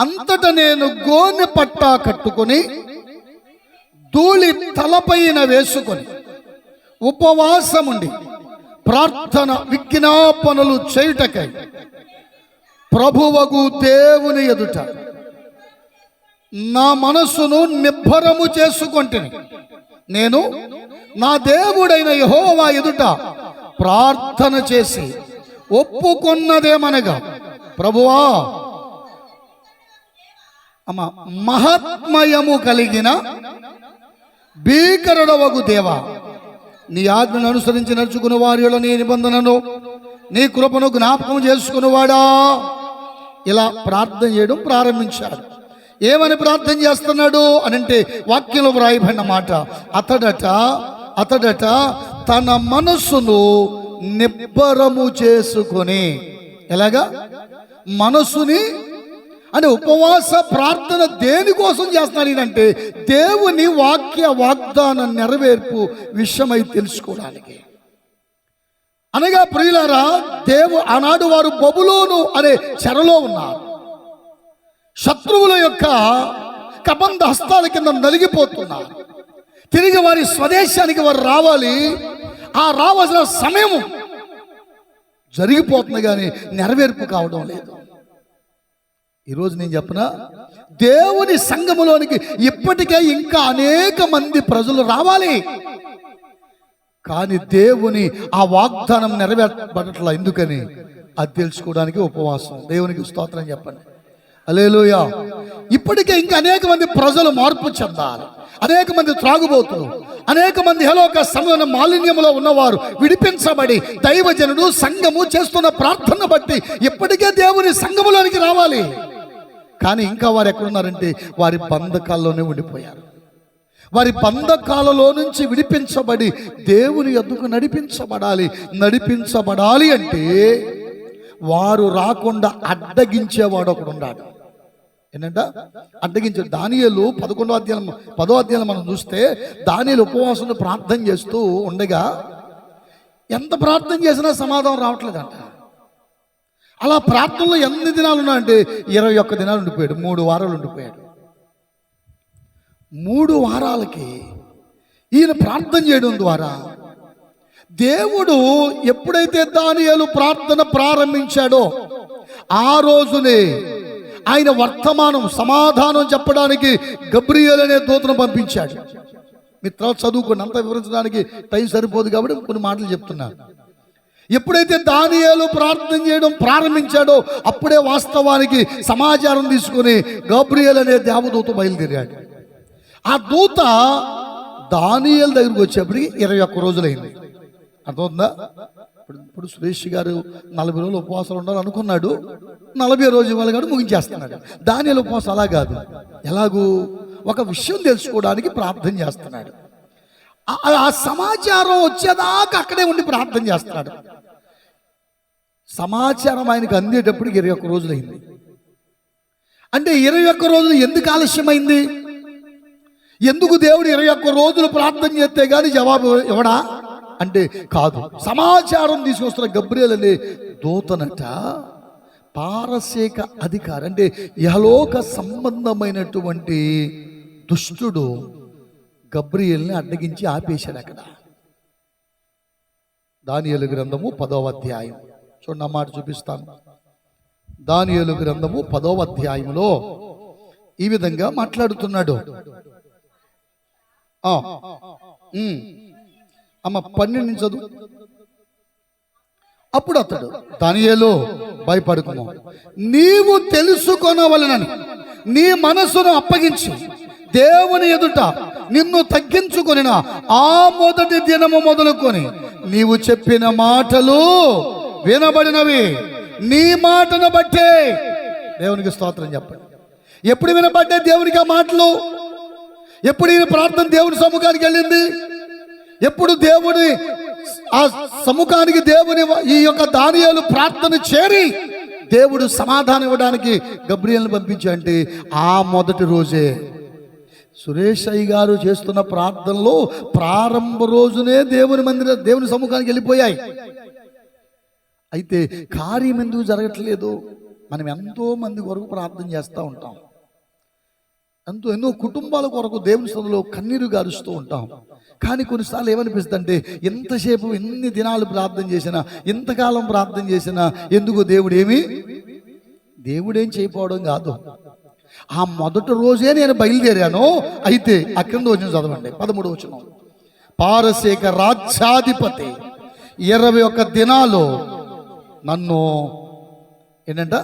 అంతట నేను గోనె పట్టా కట్టుకొని ధూళి తలపైన వేసుకొని ఉపవాసముండి ప్రార్థన విజ్ఞాపనలు చేయుటకై ప్రభువగు దేవుని ఎదుట నా మనస్సును నిబ్బరము చేసుకొంటిని. నేను నా దేవుడైన యెహోవా ఎదుట ప్రార్థన చేసి ఒప్పుకొన్నదేమనగా, ప్రభువా, మహాత్మయము కలిగిన భీకరుడవగు దేవా, నీ ఆజ్ఞను అనుసరించి నడుచుకున్న వారిలో నీ నిబంధనను, నీ కృపను జ్ఞాపకం చేసుకున్నవాడా. ఇలా ప్రార్థన చేయడం ప్రారంభించాడు. ఏమని ప్రార్థన చేస్తున్నాడు అనంటే, వాక్యంలో వ్రాయబడిన మాట, అతడట తన మనస్సును నిబ్బరము చేసుకొని. ఎలాగా? మనస్సుని అంటే ఉపవాస ప్రార్థన దేనికోసం చేస్తున్నాడు అంటే, దేవుని వాగ్దాన నెరవేర్పు విషయమై తెలుసుకోవడానికి. అనగా ప్రియులారా, ఆనాడు వారు బబులోను అనే చెరలో ఉన్నారు. శత్రువుల యొక్క కబంధ హస్తాల కింద నలిగిపోతున్నారు. తిరిగి వారి స్వదేశానికి వారు రావాలి. ఆ రావాల్సిన సమయం జరిగిపోతుంది, కానీ నెరవేర్పు కావడం లేదు. ఈరోజు నేను చెప్పనా, దేవుని సంఘములోనికి ఇప్పటికే ఇంకా అనేక మంది ప్రజలు రావాలి, కానీ దేవుని ఆ వాగ్దానం నెరవేర్పడట్లా. ఎందుకని? అది తెలుసుకోవడానికి ఉపవాసం. దేవునికి స్తోత్రం చెప్పండి. హల్లెలూయా. ఇప్పటికే ఇంకా అనేక మంది ప్రజలు మార్పు చెందాలి. అనేక మంది త్రాగుబోతులు, అనేక మంది హలోక సంఘ మాలిన్యములో ఉన్నవారు విడిపించబడి దైవజనుడు సంఘము చేస్తున్న ప్రార్థన బట్టి ఇప్పటికే దేవుని సంఘములోనికి రావాలి. కానీ ఇంకా వారు ఎక్కడున్నారంటే, వారి బంధకాల్లోనే ఉండిపోయారు. వారి బంధకాలలో నుంచి విడిపించబడి దేవుని యొద్దకు నడిపించబడాలి అంటే వారు రాకుండా అడ్డగించేవాడు ఒకడు ఉన్నాడు. ఏంటంట? అడ్డగించాడు. దానియేలు 10వ అధ్యాయం మనం చూస్తే, దానియేలు ఉపవాసం ప్రార్థన చేస్తూ ఉండగా ఎంత ప్రార్థన చేసినా సమాధానం రావట్లేదంట. అలా ప్రార్థనలో ఎన్ని దినాలు ఉన్నాయంటే 21 దినాలు ఉండిపోయాడు. 3 వారాలు ఉండిపోయాడు. 3 వారాలకి ఈయన ప్రార్థన చేయడం ద్వారా దేవుడు ఎప్పుడైతే దానియేలు ప్రార్థన ప్రారంభించాడో ఆ రోజునే ఆయన సమాధానం చెప్పడానికి గబ్రియేలు అనే దూతను పంపించాడు. మీ తర్వాత చదువుకోండి, అంతా వివరించడానికి టైం సరిపోదు కాబట్టి కొన్ని మాటలు చెప్తున్నాను. ఎప్పుడైతే దానియేలు ప్రార్థన చేయడం ప్రారంభించాడో అప్పుడే వాస్తవానికి సమాచారం తీసుకుని గబ్రియేల్ అనే దేవదూత బయలుదేరాడు. ఆ దూత దానియేలు దగ్గరికి వచ్చేప్పటికి 21 రోజులైంది. అర్థమవుతుందా? ఇప్పుడు సురేష్ గారు 40 రోజులు ఉపవాసాలు ఉండాలి అనుకున్నాడు, 40 రోజు ఇవాళ కాదు ముగించేస్తున్నాడు. దానియేలు ఉపవాసం అలా కాదు. ఎలాగూ ఒక విషయం తెలుసుకోవడానికి ప్రార్థన చేస్తున్నాడు. ఆ సమాచారం వచ్చేదాకా అక్కడే ఉండి ప్రార్థన చేస్తున్నాడు. సమాచారం ఆయనకు అందేటప్పటికి 21 రోజులైంది. అంటే 21 రోజులు ఎందుకు ఆలస్యమైంది? ఎందుకు దేవుడు 21 రోజులు ప్రార్థన చేస్తే కానీ జవాబు ఇవ్వడా అంటే కాదు. సమాచారం తీసుకొస్తున్న గబ్రియేల్ అనే దూతనట పారసీక అధికారి, అంటే యహలోక సంబంధమైనటువంటి దుష్టుడు గబ్రియేల్ని అడ్డగించి ఆపేశాడు అక్కడ. దానియేలు గ్రంథము 10వ అధ్యాయం చూడండి, ఆ మాట చూపిస్తాను. దానియేలు గ్రంథము 10వ అధ్యాయంలో ఈ విధంగా మాట్లాడుతున్నాడు. అమ్మ 12 చదువు. అప్పుడు అతడు, దానియేలు భయపడకుము, నీవు తెలుసుకొనవలెనని నీ మనసును అప్పగించు, దేవుని ఎదుట నిన్ను తగ్గించుకొనిన ఆ మొదటి దినము మొదలుకొని నీవు చెప్పిన మాటలు వినబడినవి. నీ మాటను బట్టే దేవునికి స్తోత్రం చెప్పండి. ఎప్పుడు వినబడ్డే దేవునికి ఆ మాటలు? ఎప్పుడు ఈయన ప్రార్థన దేవుని సముఖానికి వెళ్ళింది? ఎప్పుడు దేవుని ఆ సముఖానికి దేవుని ఈ యొక్క దానియేలు ప్రార్థన చేరి దేవుడు సమాధానం ఇవ్వడానికి గబ్రియేల్ని పంపించంటే ఆ మొదటి రోజే సురేష్ అయ్య గారు చేస్తున్న ప్రార్థనలో ప్రారంభ రోజునే దేవుని సముఖానికి వెళ్ళిపోయాయి. అయితే కార్యం ఎందుకు జరగట్లేదు? మనం ఎంతో మంది కొరకు ప్రార్థన చేస్తూ ఉంటాం, ఎన్నో కుటుంబాల కొరకు దేవుని సన్నిధిలో కన్నీరు గారుస్తూ ఉంటాం. కానీ కొన్నిసార్లు ఏమనిపిస్తుంది అంటే ఎంతసేపు ఎన్ని దినాలు ప్రార్థన చేసినా, ఎంతకాలం ప్రార్థన చేసినా ఎందుకు దేవుడేం చేయకపోవడం కాదు. ఆ మొదటి రోజే నేను బయలుదేరాను. అయితే అక్కడ వచ్చిన చదవండి 13వ వచనం. పారసీక రాజ్యాధిపతి 21 దినాలు నన్ను ఏంటంట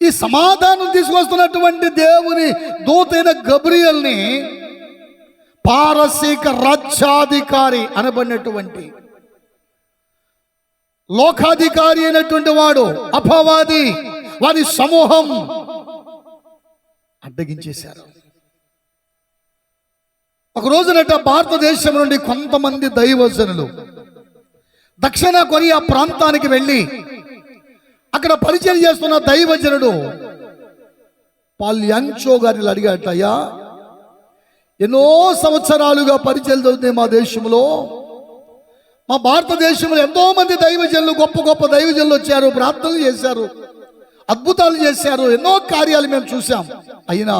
ఈ సమాధానం తీసుకొస్తున్నటువంటి దేవుని దూతైన గబ్రియేల్ని పారసీక రాజ్యాధికారి అనబడినటువంటి లోకాధికారి అయినటువంటి వాడు అపవాది వారి సమూహం అడ్డగించేశారు. ఒక రోజునట భారతదేశం నుండి కొంతమంది దైవజనులు దక్షిణ కొరియా ప్రాంతానికి వెళ్ళి అక్కడ పరిచయం చేస్తున్న దైవజనుడు పాల్ యాంచో గారిని అడిగాట, అయ్యా ఎన్నో సంవత్సరాలుగా పరిచయం జరుగుతాయి మా దేశంలో, మా భారతదేశంలో ఎంతో మంది దైవజనులు, గొప్ప గొప్ప దైవజనులు వచ్చారు, ప్రార్థనలు చేశారు, అద్భుతాలు చేశారు, ఎన్నో కార్యాలు మేము చూసాం. అయినా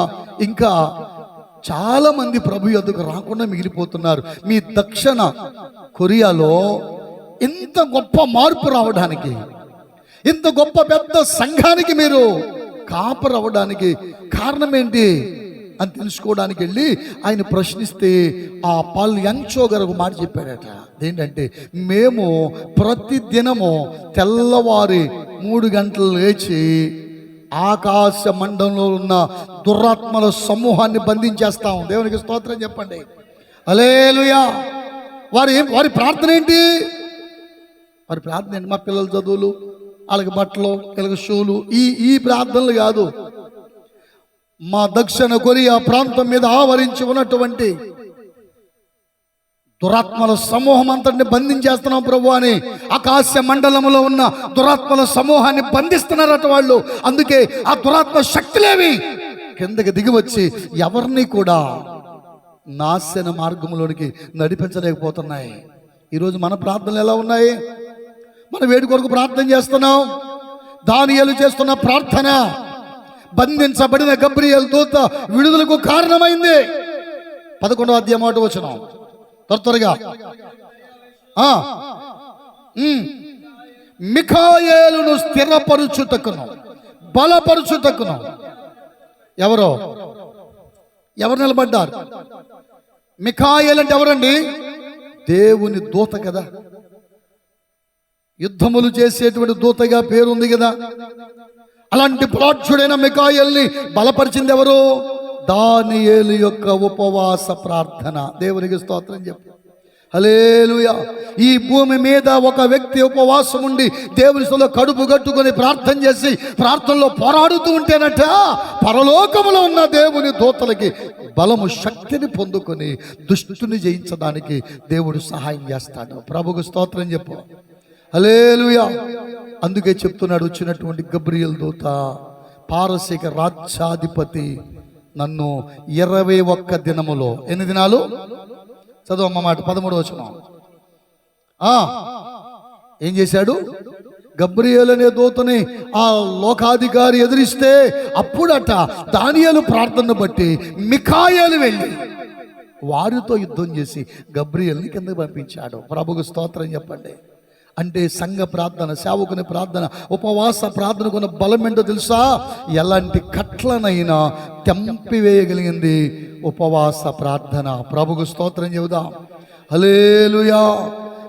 ఇంకా చాలా మంది ప్రభు యొద్దకు రాకుండా మిగిలిపోతున్నారు. మీ దక్షిణ కొరియాలో ఇంత గొప్ప మార్పు రావడానికి, ఇంత గొప్ప పెద్ద సంఘానికి మీరు కాపరు అవ్వడానికి కారణం ఏంటి అని తెలుసుకోవడానికి వెళ్ళి ఆయన ప్రశ్నిస్తే ఆ పాల్ యాంచో గారు ఒక మాట చెప్పాడట. ఏంటంటే మేము ప్రతి దినము తెల్లవారి 3 గంటలు లేచి ఆకాశ మండలంలో ఉన్న దురాత్మల సమూహాన్ని బంధించేస్తాం. దేవునికి స్తోత్రం చెప్పండి. హల్లెలూయా. వారి ప్రార్థన ఏంటి? వారి ప్రార్థన ఏంటి? మా పిల్లల చదువులు, వాళ్ళకి బట్టలు, వీళ్ళకి షూలు, ఈ ప్రార్థనలు కాదు. మా దక్షిణ కొరియా ప్రాంతం మీద ఆవరించి ఉన్నటువంటి దురాత్మల సమూహం అంతటిని బంధించేస్తున్నాం ప్రభు అని ఆకాశ మండలంలో ఉన్న దురాత్మల సమూహాన్ని బంధిస్తున్నారట వాళ్ళు. అందుకే ఆ దురాత్మ శక్తులేవి కిందకి దిగివచ్చి ఎవరిని కూడా నాశన మార్గంలోనికి నడిపించలేకపోతున్నాయి. ఈరోజు మన ప్రార్థనలు ఎలా ఉన్నాయి? మనం వేడి కొరకు ప్రార్థన చేస్తున్నాం. దానియేలు చేస్తున్న ప్రార్థన బంధించబడిన గబ్రియేలు దూత విడుదలకు కారణమైంది. 11వ అధ్యాయం 1వ వచనం త్వరగా. మిఖాయేలును స్థిరపరుచుటకును బలపరుచుటకును ఎవరు నిలబడ్డారు? మిఖాయేలు అంటే ఎవరండి? దేవుని దూత కదా. యుద్ధములు చేసేటువంటి దూతగా పేరుంది కదా. అలాంటి బలాఢ్యుడైన మికాయేలుని బలపరిచింది ఎవరు? దానియేలు యొక్క ఉపవాస ప్రార్థన. దేవునికి స్తోత్రం చెప్పు. హల్లెలూయా. ఈ భూమి మీద ఒక వ్యక్తి ఉపవాసం ఉండి దేవుని సన్నిధిలో కడుపు కట్టుకొని ప్రార్థన చేసి ప్రార్థనలో పోరాడుతూ ఉంటేనట పరలోకములో ఉన్న దేవుని దూతలకి బలము, శక్తిని పొందుకొని దుష్టుని జయించడానికి దేవుడు సహాయం చేస్తాడు. ప్రభుకు స్తోత్రం చెప్పు. హల్లెలూయా. అందుకే చెప్తున్నాడు వచ్చినటువంటి గబ్రియల్ దూత, పారసీక రాజ్యాధిపతి నన్ను 21 దినములో, ఎన్ని దినాలు చదువు మాట 13వ వచనం. ఏం చేశాడు? గబ్రియల్ అనే దూతని ఆ లోకాధికారి ఎదిరిస్తే అప్పుడట దానియేలు ప్రార్థన బట్టి మికాయేలు వెళ్ళి వారితో యుద్ధం చేసి గబ్రియల్ని కిందకి పంపించాడు. ప్రభుకు స్తోత్రం చెప్పండి. అంటే సంఘ ప్రార్థన, సేవకుని ప్రార్థన, ఉపవాస ప్రార్థనకున్న బలం ఏంటో తెలుసా? ఎలాంటి కట్లనైనా తెంపివేయగలిగింది ఉపవాస ప్రార్థన. ప్రభుకు స్తోత్రం చెబుదాం. హల్లెలూయా.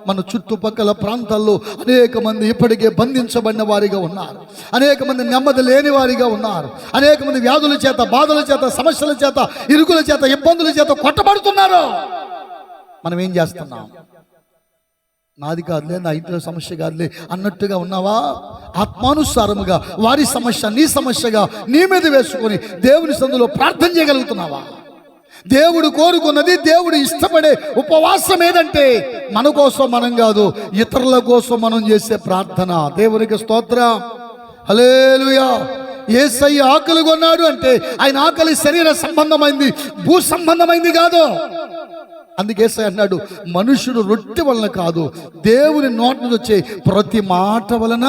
మన చుట్టుపక్కల ప్రాంతాల్లో అనేక మంది ఇప్పటికే బంధించబడిన వారిగా ఉన్నారు. అనేక మంది నెమ్మది లేని వారిగా ఉన్నారు. అనేక మంది వ్యాధుల చేత, బాధల చేత, సమస్యల చేత, ఇరుకుల చేత, ఇబ్బందుల చేత కొట్టబడుతున్నారు. మనం ఏం చేస్తున్నాం? నాది కాదులే, నా ఇంట్లో సమస్య కాదులే అన్నట్టుగా ఉన్నావా? ఆత్మానుసారముగా వారి సమస్య నీ సమస్యగా నీ మీద వేసుకొని దేవుని సన్నిధిలో ప్రార్థన చేయగలుగుతున్నావా? దేవుడు కోరుకున్నది, దేవుడు ఇష్టపడే ఉపవాసం ఏదంటే మన కోసం మనం కాదు, ఇతరుల కోసం మనం చేసే ప్రార్థన. దేవునికి స్తోత్రం. హల్లెలూయా. యేసయ్య ఆకలి కొన్నాడు అంటే ఆయన ఆకలి శరీర సంబంధమైంది, భూ సంబంధమైంది కాదు. అందుకే యేసయ్య అన్నాడు, మనుషుడు రొట్టె వలన కాదు, దేవుని నోటి నుంచి వచ్చే ప్రతి మాట వలన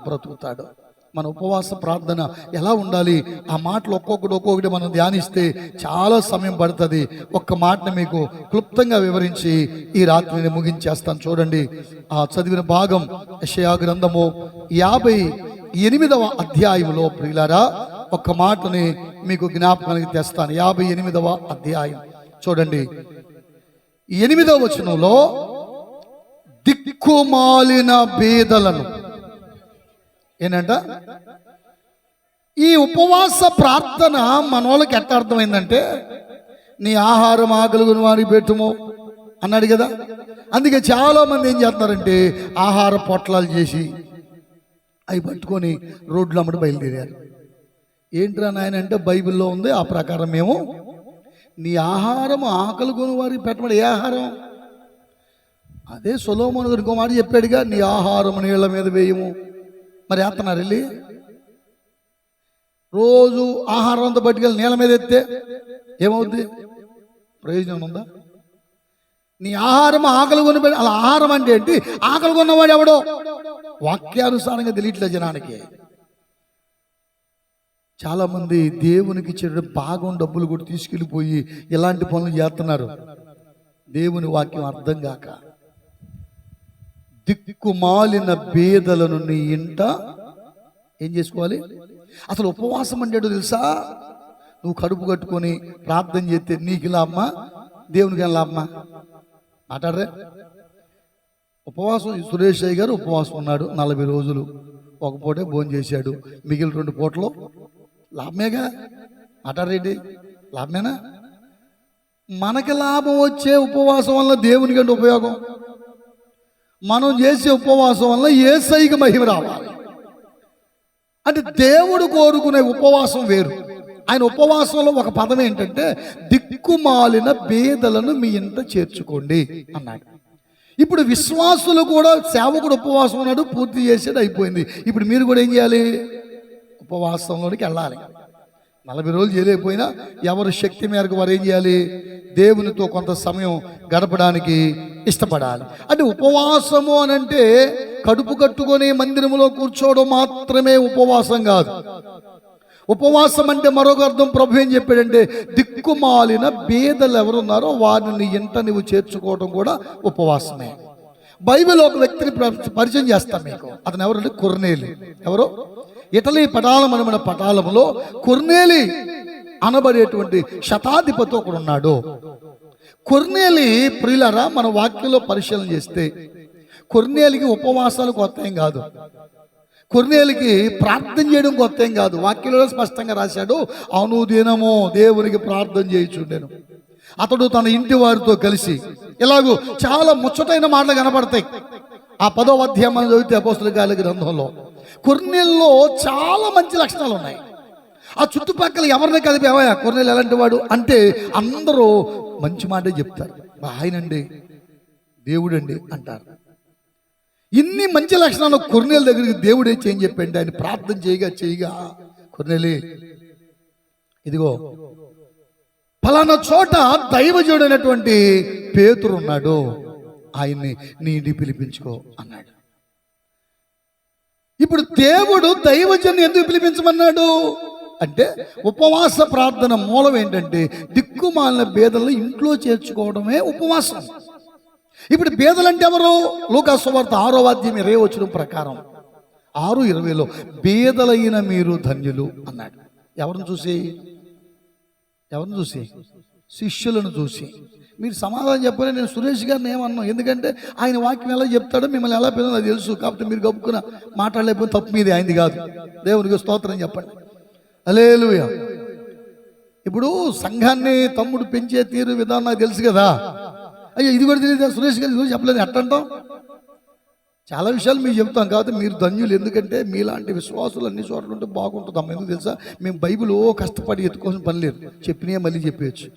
బ్రతుకుతాడు. మన ఉపవాస ప్రార్థన ఎలా ఉండాలి? ఆ మాటలు ఒక్కొక్కటి మనం ధ్యానిస్తే చాలా సమయం పడుతుంది. ఒక్క మాటను మీకు క్లుప్తంగా వివరించి ఈ రాత్రిని ముగించేస్తాను. చూడండి, ఆ చదివిన భాగం యెషయా గ్రంథము 58వ అధ్యాయంలో ప్రియులారా ఒక్క మాటని మీకు జ్ఞాపకానికి తెస్తాను. 58వ అధ్యాయం చూడండి, 8వ వచనంలో దిక్కుమాలిన బీదలను ఏంటంట? ఈ ఉపవాస ప్రార్థన మన వాళ్ళకి ఎట్లా అర్థమైందంటే, నీ ఆహారం ఆకలిగొని వారికి పెట్టుము అన్నాడు కదా. అందుకే చాలా మంది ఏం చేస్తున్నారంటే ఆహార పొట్లాలు చేసి అవి పట్టుకొని రోడ్లు అమ్మడి బయలుదేరారు. ఏంట్రా నాయన అంటే బైబిల్లో ఉంది, ఆ ప్రకారం మేము నీ ఆహారం ఆకలిగొని వారికి పెట్టమని. ఏ ఆహారం? అదే సొలొమోను గారు ఇంకో మాట చెప్పాడుగా, నీ ఆహారం నీళ్ళ మీద వేయము. మరి వేస్తున్నారు వెళ్ళి రోజు ఆహారం అంతా పట్టుకెళ్ళి నీళ్ళ మీద ఎత్తే ఏమవుద్ది? ప్రయోజనం ఉందా? నీ ఆహారం ఆకలి కొని పెట్టి, అలా ఆహారం అంటే ఏంటి? ఆకలి కొన్నవాడు ఎవడో వాక్యానుసారంగా తెలియట్లే జనానికి. చాలా మంది దేవునికి ఇచ్చే భాగం డబ్బులు కూడా తీసుకెళ్ళిపోయి ఇలాంటి పనులు చేస్తున్నారు. దేవుని వాక్యం అర్థం కాక. దిక్కుమాలిన బీదలను నీ ఇంట ఏం చేసుకోవాలి? అసలు ఉపవాసం అంటే తెలుసా? నువ్వు కడుపు కట్టుకొని ప్రార్థన చేస్తే నీకు లాభమా, దేవునికి లాభమా? మాట్లాడరే. ఉపవాసం సురేష్ అయ్య గారు ఉపవాసం ఉన్నాడు 40 రోజులు. ఒక పూటే భోజనం చేశాడు, మిగిలిన 2 పూటలు లాభమేగా. మాట్లాడరేంటి? లాభమేనా? మనకి లాభం వచ్చే ఉపవాసం వల్ల దేవునికి అంటే ఉపయోగం. మనం చేసే ఉపవాసం వల్ల యేసయ్యకి మహిమ రావాలి. అంటే దేవుడు కోరుకునే ఉపవాసం వేరు. ఆయన ఉపవాసంలో ఒక పదం ఏంటంటే దిక్కుమాలిన బీదలను మీ ఇంట చేర్చుకోండి అన్నాడు. ఇప్పుడు విశ్వాసులు కూడా, సేవకుడు ఉపవాసం ఉన్నాడు, పూర్తి చేసేది అయిపోయింది. ఇప్పుడు మీరు కూడా ఏం చేయాలి? ఉపవాసంలోనికి వెళ్ళాలి. 40 రోజులు చేయలేకపోయినా ఎవరి శక్తి మేరకు వారు ఏం చేయాలి? దేవునితో కొంత సమయం గడపడానికి ఇష్టపడాలి. అంటే ఉపవాసము అని అంటే కడుపు కట్టుకొని మందిరంలో కూర్చోవడం మాత్రమే ఉపవాసం కాదు. ఉపవాసం అంటే మరొక అర్థం ప్రభు ఏం చెప్పాడంటే దిక్కుమాలిన బీదలు ఎవరున్నారో వారిని ఇంట నువ్వు చేర్చుకోవడం కూడా ఉపవాసమే. బైబిల్ ఒక వ్యక్తిని పరిచయం చేస్తాం మీకు. అతను ఎవరంటే కొర్నేలి. ఎవరు? ఇటలీ పటాలమనమైన పటాలంలో కొర్నేలి అనబడేటువంటి శతాధిపతి ఒకడు ఉన్నాడు. కొర్నేలి ప్రియులారా మన వాక్యంలో పరిశీలన చేస్తే కొర్నేలికి ఉపవాసాలు కొత్త ఏం కాదు, కొర్నేలికి ప్రార్థన చేయడం కొత్త ఏం కాదు. వాక్యంలో స్పష్టంగా రాశాడు, అవును దినము దేవునికి ప్రార్థన చేయుచుండెను. అతడు తన ఇంటి వారితో కలిసి ఇలాగూ చాలా ముచ్చటైన మాటలు కనపడతాయి. ఆ 10వ అధ్యాయం చదివితే అపోస్తలుల కార్యాల గ్రంథంలో కొర్నేలులో చాలా మంచి లక్షణాలు ఉన్నాయి. ఆ చుట్టుపక్కల ఎవరిని కలిపి ఏవయ్యా కొర్నేలు ఎలాంటి వాడు అంటే అందరూ మంచి మాటే చెప్తారు. ఆయనండి దేవుడండి అంటారు. ఇన్ని మంచి లక్షణాలు కొర్నేలు దగ్గరికి దేవుడు ఏం చెప్పండి, ఆయన ప్రార్థన చేయగా కొర్నేలి ఇదిగో ఫలానా చోట దైవజుడైనటువంటి పేతురు ఉన్నాడు, ఆయన్ని నీ ఇంటికి పిలిపించుకో అన్నాడు. ఇప్పుడు దేవుడు దైవజుని ఎందుకు పిలిపించమన్నాడు అంటే ఉపవాస ప్రార్థన మూలం ఏంటంటే దిక్కుమాలిన బేదలను ఇంట్లో చేర్చుకోవడమే ఉపవాసం. ఇప్పుడు బేదలంటే ఎవరు? లూకా సువార్త 6వ అధ్యాయం 20వ వచనం ప్రకారం 6:20లో బేదలైన మీరు ధన్యులు అన్నాడు. ఎవరిని చూసి? శిష్యులను చూసి. మీరు సమాధానం చెప్పని నేను సురేష్ గారిని ఏమన్నాను, ఎందుకంటే ఆయన వాక్యం ఎలా చెప్తాడో మిమ్మల్ని ఎలా పిల్లలు నాకు తెలుసు, కాబట్టి మీరు గబుక్కున మాట్లాడలేకపోతే తప్పు మీది, ఆయనది కాదు. దేవునికి స్తోత్రం చెప్పండి. హల్లెలూయా. ఇప్పుడు సంఘాన్ని తమ్ముడు పెంచే తీరు విధానం నాకు తెలుసు కదా. అయ్యో ఇది కూడా తెలియదు సురేష్ గారి చెప్పలేదు ఎట్టంటాం. చాలా విషయాలు మీకు చెప్తాం, కాబట్టి మీరు ధన్యులు. ఎందుకంటే మీలాంటి విశ్వాసులు అన్ని చోట్ల ఉంటే బాగుంటుంది అమ్మ. ఎందుకు తెలుసా, మేము బైబిల్ కష్టపడి ఎత్తుకోవాల్సిన పని లేదు, చెప్పినే మళ్ళీ చెప్పేయచ్చు.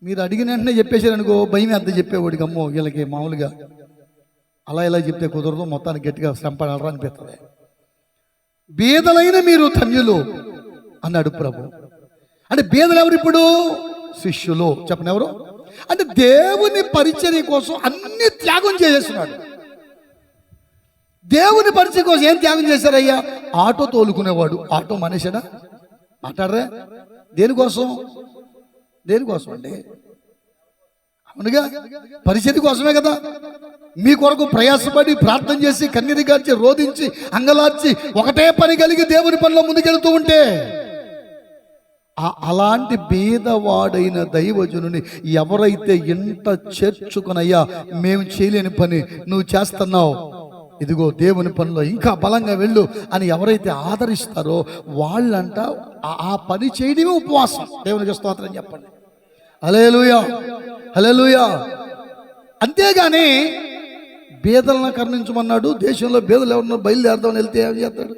మీరు అడిగిన వెంటనే చెప్పేశారనుకో భయం ఎంత చెప్పేవాడికి, అమ్మో వీళ్ళకి మామూలుగా అలా ఇలా చెప్తే కుదరదు, మొత్తానికి గట్టిగా శ్రమపడాలరా అనిపిస్తుంది. బీదలైన మీరు ధన్యులు అన్నాడు ప్రభు. అంటే బీదలు ఎవరు? ఇప్పుడు శిష్యులు. చెప్పండి ఎవరు? అంటే దేవుని పరిచర్య కోసం అన్ని త్యాగం చేసేస్తున్నాడు. దేవుని పరిచయం కోసం ఏం త్యాగం చేశారయ్యా? Auto తోలుకునేవాడు auto మనిషినా? మాట్లాడరా? దేనికోసం అండి? అవునుగా, పరిచర్య కోసమే కదా. మీ కొరకు ప్రయాసపడి ప్రార్థన చేసి కన్నీరు గార్చి రోధించి అంగలార్చి ఒకటే పని కలిగి దేవుని పనిలో ముందుకెళ్తూ ఉంటే అలాంటి బీదవాడైన దైవజనుని ఎవరైతే ఎంత చేర్చుకునయ్యా మేము చేయలేని పని నువ్వు చేస్తున్నావు, ఇదిగో దేవుని పనిలో ఇంకా బలంగా వెళ్ళు అని ఎవరైతే ఆదరిస్తారో వాళ్ళంట ఆ పని చేయడమే ఉపవాసం. దేవునికి స్తోత్రం చెప్పండి. హల్లెలూయా, హల్లెలూయా. అంతేగాని బీదలను కరుణించమన్నాడు. దేశంలో బీదలు ఎవరన్నా బయలుదేరదామని వెళ్తే ఏం చేస్తాడు?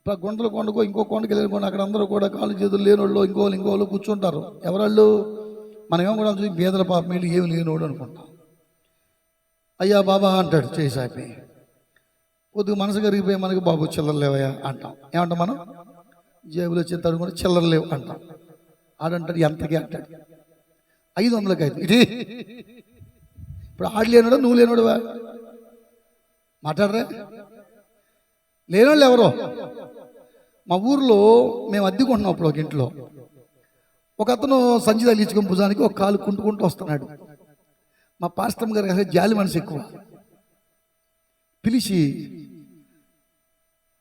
గుంటలు కొండకో ఇంకో కొండకి వెళ్ళి అక్కడ అందరూ కూడా కాళ్ళు చేతులు లేనోళ్ళు ఇంకోళ్ళు కూర్చుంటారు. ఎవరాళ్ళు? మనమేమో కూడా చూసి బీదల పాప మీద ఏమి లేనోడు అనుకుంటాం. అయ్యా బాబా అంటాడు చేసాపి, కొద్దిగా మనసు కరిగిపోయి మనకి బాబు చిల్లర లేవయ్యా అంటాం. ఏమంటాం మనం? జేబులో చెత్తాడు కూడా చిల్లర లేవు అంటాం. ఆడంటాడు ఎంతకి అంటాడు, 500కి అయితే ఇది. ఇప్పుడు ఆడు లేనోడా నువ్వు లేనోడువా? మాట్లాడరా? లేనోళ్ళు ఎవరో. మా ఊర్లో మేము అద్దెకుంటున్నాం అప్పుడు ఒక ఇంట్లో. ఒక అతను సంచి తగిలించుకొని భుజానికి ఒక కాలు కుంటుకుంటూ వస్తున్నాడు. మా పాస్టర్ గారు కదా జాలి మనసు ఎక్కువ, పిలిచి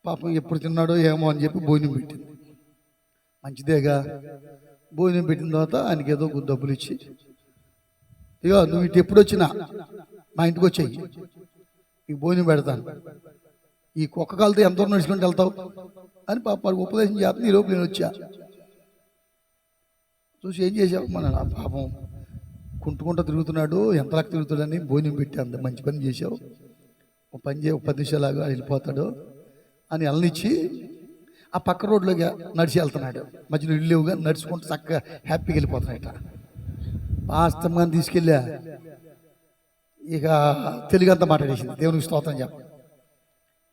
పాపం ఎప్పుడు తిన్నాడో ఏమో అని చెప్పి భోజనం పెట్టింది. మంచిదేగా. భోజనం పెట్టిన తర్వాత ఆయనకి ఏదో డబ్బులు ఇచ్చి, ఇగో నువ్వు ఇటు ఎప్పుడు వచ్చినా మా ఇంటికి వచ్చేయి, నీకు భోజనం పెడతాను, ఈ కుక్క కాలతో ఎంత దూరం నడుచుకుంటూ వెళ్తావు అని పాప ఉపదేశం చేస్తుంది. ఈ లోపు నేను వచ్చా. చూసి ఏం చేసావు? మన పాపం కుంటుకుంటూ తిరుగుతున్నాడు, ఎంతలాగా తిరుగుతాడని భోజనం పెట్టి అంత మంచి పని చేసావు, ఒక పని చేయ 10 నిమిషాలాగా వెళ్ళిపోతాడు అని అల్లనిచ్చి ఆ పక్క రోడ్లోకి నడిచి వెళ్తున్నాడు. మధ్యలో ఇల్లు లేవుగా నడుచుకుంటూ చక్కగా హ్యాపీగా వెళ్ళిపోతున్నాయట. పాస్టర్ గారిని తీసుకెళ్ళా, ఇక తెలుగు అంతా మాట్లాడేసింది. దేవునికి స్తోత్రం చెప్ప.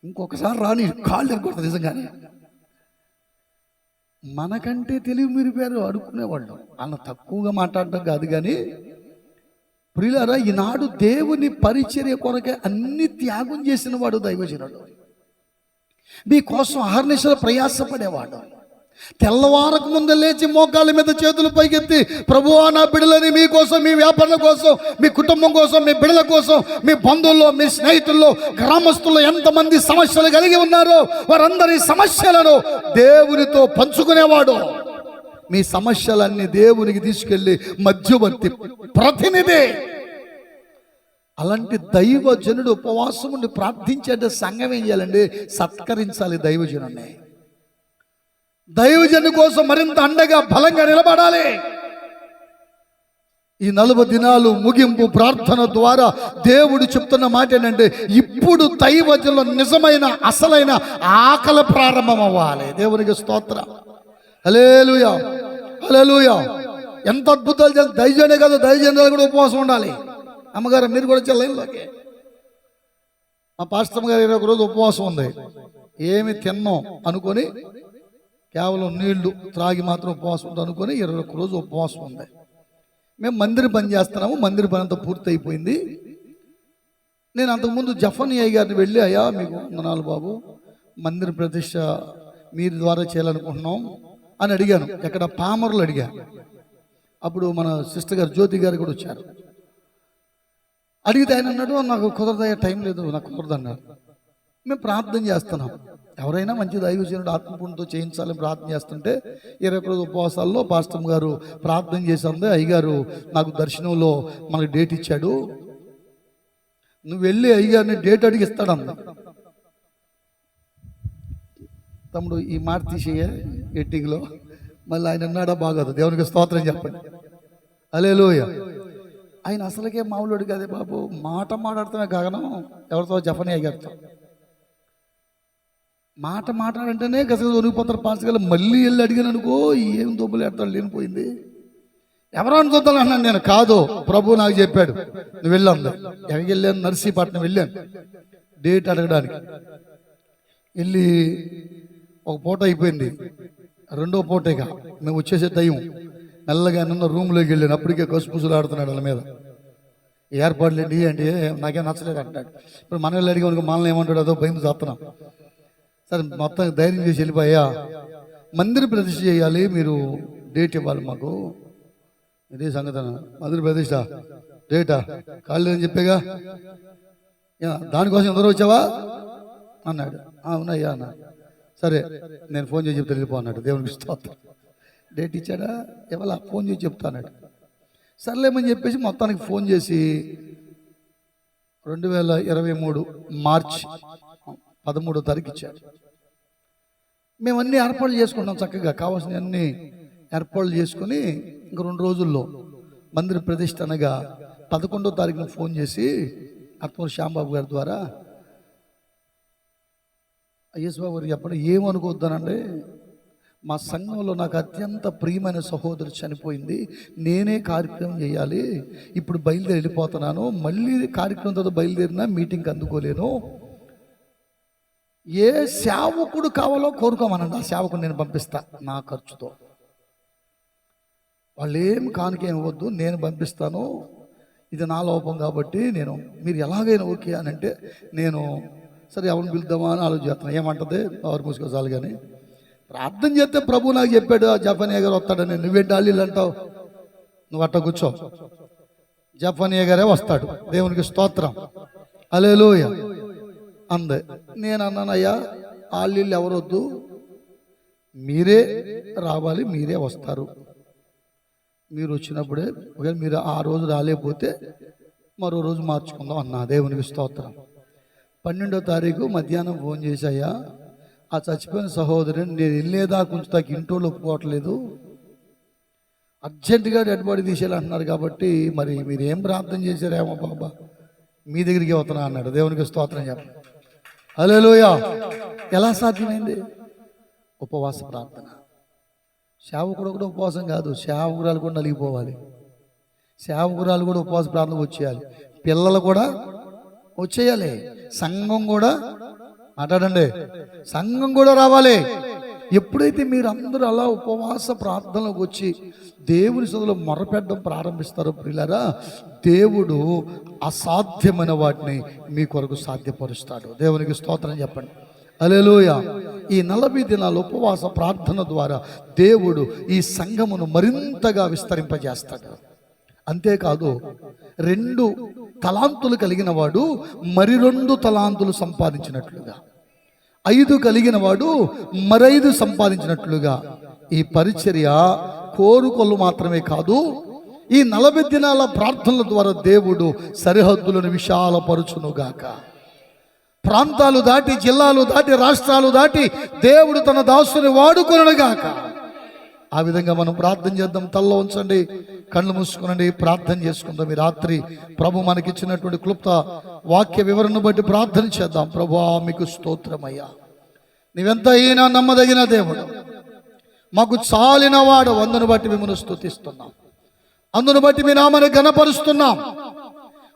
ఇంకొకసారి రాని కాళ్ళు ఎరుకుంటుంది నిజంగానే. మనకంటే తెలివి మీరిపోయారు అడుక్కునేవాళ్ళు. అన్న తక్కువగా మాట్లాడటం కాదు కానీ ప్రియులారా, ఈనాడు దేవుని పరిచర్య కొరకే అన్ని త్యాగం చేసిన వాడు దైవజనుడు. మీకోసం అహర్నిశలు ప్రయాసపడేవాడు. తెల్లవారకు ముందు లేచి మోకాళ్ళ మీద చేతులు పైకెత్తి, ప్రభువా నా బిడ్డలని మీకోసం, మీ వ్యాపారాల కోసం, మీ కుటుంబం కోసం, మీ బిడ్డల కోసం, మీ బంధువుల్లో, మీ స్నేహితుల్లో, గ్రామస్తుల్లో ఎంతమంది సమస్యలు కలిగి ఉన్నారో వారందరి సమస్యలను దేవునితో పంచుకునేవాడు. మీ సమస్యలన్నీ దేవునికి తీసుకెళ్ళి మధ్యవర్తి ప్రతినిధి. అలాంటి దైవజనుడు ఉపవాసం ఉండి ప్రార్థించే సంఘం ఏం చేయాలండి? సత్కరించాలి దైవజనుడిని. దైవజను కోసం మరింత అండగా బలంగా నిలబడాలి. ఈ 40 దినాలు ముగింపు ప్రార్థన ద్వారా దేవుడు చెప్తున్న మాట ఏంటంటే, ఇప్పుడు దైవజనుల నిజమైన అసలైన ఆకలి ప్రారంభం అవ్వాలి. దేవునికి స్తోత్రం. హల్లెలూయా, హల్లెలూయా. ఎంత అద్భుతాలు చేయాలి. దైవజనే కాదు, దైవజనులు కూడా ఉపవాసం ఉండాలి. అమ్మగారు మీరు కూడా చెల్లైలోకి. మా పాస్టర్ గారు 21 రోజు ఉపవాసం ఉంది. ఏమి తిన్నాం అనుకొని, కేవలం నీళ్లు త్రాగి మాత్రం ఉపవాసం ఉంది అనుకొని 21 రోజు ఉపవాసం ఉంది. మేము మందిర పని చేస్తున్నాము. మందిర పని అంతా పూర్తి అయిపోయింది. నేను అంతకుముందు జఫన్యా గారిని వెళ్ళి, అయ్యా మీకు వందనాలు బాబు, మందిర ప్రతిష్ట మీరు ద్వారా చేయాలనుకుంటున్నాం అని అడిగాను. ఎక్కడ పామర్లు అడిగా. అప్పుడు మన సిస్టర్ గారు జ్యోతి గారు కూడా వచ్చారు. అడిగితే ఆయన అన్నాడు, నాకు కుదరదయ్యా, టైం లేదు, నాకు కుదరదు అన్నాడు. మేము ప్రార్థన చేస్తున్నాం. ఎవరైనా మంచి దైవజనుడు ఆత్మపూర్ణతో చేయించాలని ప్రార్థన చేస్తుంటే 21 రోజు ఉపవాసాల్లో పాస్టర్ గారు ప్రార్థన చేసింది. అయ్యగారు నాకు దర్శనంలో మనకు డేట్ ఇచ్చాడు, నువ్వు వెళ్ళి అయ్యగారిని డేట్ అడిగి ఇస్తాడన్న. తమ్ముడు ఈ మాట తీసేయ ఎట్టింగ్లో మళ్ళీ ఆయన అన్నాడా? బాగోదు. దేవునికి స్తోత్రం చెప్పండి. హల్లెలూయా. ఆయన అసలుకే మామూలుడు కదే బాబు, మాట మాట్లాడుతామే గగనం. ఎవరితో? జఫన్యా గారితో మాట మాట్లాడంటేనే గసగ దొరికిపోతారు పాస్టర్ గారు. మళ్ళీ వెళ్ళి అడిగాను అనుకో, ఏం దొబ్బులు ఎడతాడు, లేనిపోయింది. ఎవరో అని చూద్దాను అన్నాను. నేను కాదు, ప్రభు నాకు చెప్పాడు నువ్వు వెళ్ళాను. ఎక్కడికి వెళ్ళాను? నర్సీపట్నం వెళ్ళాను డేట్ అడగడానికి. వెళ్ళి ఒక పూట అయిపోయింది, రెండో పూటగా మేము వచ్చేసే టైం. మెల్లగా నిన్న రూమ్లోకి వెళ్ళాను. అప్పటికే కసుపుసులు ఆడుతున్నాడు వాళ్ళ మీద. ఏర్పాట్లు ఏంటి అంటే నాకేం నచ్చలేదు అంటాడు. ఇప్పుడు మన వెళ్ళి అడిగి మనల్ని ఏమంటాడు, అదో భయం చేస్తున్నాం. సరే మొత్తం ధైర్యం చేసి వెళ్ళిపోయా, మందిర ప్రతిష్ఠ చేయాలి, మీరు డేట్ ఇవ్వాలి మాకు. ఇదే సంగతి. మందిర ప్రతిష్ఠ డేటా కాలేదని చెప్పేగా, దానికోసం ఎందరో వచ్చావా అన్నాడు. అవునయ్యా అన్నా. సరే నేను ఫోన్ చేసి చెప్తే వెళ్ళిపో అన్నాడు. దేవునికి స్తోత్రం. డేట్ ఇచ్చాడా? ఇవాళ ఫోన్ చేసి చెప్తా అన్నాడు. సర్లేమని చెప్పేసి మొత్తానికి ఫోన్ చేసి 2023 మార్చి 13వ తారీఖు ఇచ్చాడు. మేము అన్ని ఏర్పాట్లు చేసుకుంటాం చక్కగా, కావాల్సిన అన్ని ఏర్పాట్లు చేసుకుని ఇంక 2 రోజుల్లో మందిర ప్రతిష్ఠ అనగా 11వ తారీఖున ఫోన్ చేసి అత్మూరు శ్యాంబాబు గారి ద్వారా, అయ్యస్ బాబు గారు చెప్పండి, ఏమనుకోవద్దనండి, మా సంఘంలో నాకు అత్యంత ప్రియమైన సహోదరు చనిపోయింది, నేనే కార్యక్రమం చేయాలి, ఇప్పుడు బయలుదేరి వెళ్ళిపోతున్నాను, మళ్ళీ కార్యక్రమం తర్వాత బయలుదేరినా మీటింగ్కి అందుకోలేను, ఏ సేవకుడు కావాలో కోరుకోమనండి, ఆ సేవకుడు నేను పంపిస్తా నా ఖర్చుతో, వాళ్ళు ఏం కానుకేం ఇవ్వద్దు, నేను పంపిస్తాను, ఇది నా లోపం కాబట్టి నేను, మీరు ఎలాగైనా ఓకే అని అంటే నేను సరే ఎవరిని పిలుద్దామా అని ఆలోచిస్తున్నాను. ఏమంటుంది ఎవరు మూసుకోసాలు కానీ ప్రార్థన చేస్తే ప్రభు నాకు చెప్పాడు జఫన్యా గారు వస్తాడని, నువ్వేంటి అల్లీలు అంటావు, నువ్వు అట్ట కూర్చో, జఫన్యా గారే వస్తాడు. దేవునికి స్తోత్రం. హల్లెలూయా అందే. నేను అన్నాను, అయ్యా అల్లీలు ఎవరొద్దు, మీరే రావాలి, మీరే వస్తారు, మీరు వచ్చినప్పుడే, ఒకవేళ మీరు ఆ రోజు రాలేకపోతే మరో రోజు మార్చుకుందాం అన్నా. దేవునికి స్తోత్రం. 12వ తారీఖు మధ్యాహ్నం ఫోన్ చేశాయా, ఆ చచ్చిపోయిన సహోదరుని నేను వెళ్ళేదాకా ఉంచుతాకి ఇంటోళ్ళు ఒప్పుకోవట్లేదు, అర్జెంటుగా డెడ్ బాడీ తీసేయాలంటున్నారు కాబట్టి మరి మీరు ఏం ప్రార్థన చేశారేమో బాబా, మీ దగ్గరికి వస్తున్నా అన్నాడు. దేవునికి స్తోత్రం చెప్పండి. హల్లెలూయా. ఎలా సాధ్యమైంది? ఉపవాస ప్రార్థన. సేవకుడు కూడా ఉపవాసం కాదు, సేవకురాలు కూడా నలిగిపోవాలి, సేవకురాలు కూడా ఉపవాస ప్రార్థన వచ్చేయాలి, పిల్లలు కూడా వచ్చేయాలి, సంఘం కూడా మాట్లాడండి, సంఘం కూడా రావాలి. ఎప్పుడైతే మీరు అందరూ అలా ఉపవాస ప్రార్థనలోకి వచ్చి దేవుని సన్నిధిలో మొరపెట్టడం ప్రారంభిస్తారో ప్రియులారా, దేవుడు అసాధ్యమైన వాటిని మీ కొరకు సాధ్యపరుస్తాడు. దేవునికి స్తోత్రం చెప్పండి. హల్లెలూయా. ఈ 40 దినాల ఉపవాస ప్రార్థన ద్వారా దేవుడు ఈ సంఘమును మరింతగా విస్తరింపజేస్తాడు. అంతేకాదు 2 తలాంతులు కలిగిన వాడు మరి 2 తలాంతులు సంపాదించినట్లుగా, 5 కలిగిన వాడు మరైదు సంపాదించినట్లుగా ఈ పరిచర్య కోరుకొలు మాత్రమే కాదు, ఈ 40 దినాల ప్రార్థనల ద్వారా దేవుడు సరిహద్దులను విశాలపరుచునుగాక. ప్రాంతాలు దాటి, జిల్లాలు దాటి, రాష్ట్రాలు దాటి దేవుడు తన దాసుని వాడుకొనుగాక. ఆ విధంగా మనం ప్రార్థన చేద్దాం. తల్లో ఉంచండి, కళ్ళు మూసుకునండి, ప్రార్థన చేసుకుందాం. ఈ రాత్రి ప్రభు మనకిచ్చినటువంటి క్లుప్త వాక్య వివరణను బట్టి ప్రార్థన చేద్దాం. ప్రభువా, మీకు స్తోత్రమయ్యా, నీవెంత అయినా నమ్మదగిన దేవుడు, మాకు చాలిన వాడు. అందును బట్టి మిమ్మల్ని స్తుతిస్తున్నాం, అందును బట్టి మీ నామాన్ని ఘనపరుస్తున్నాం.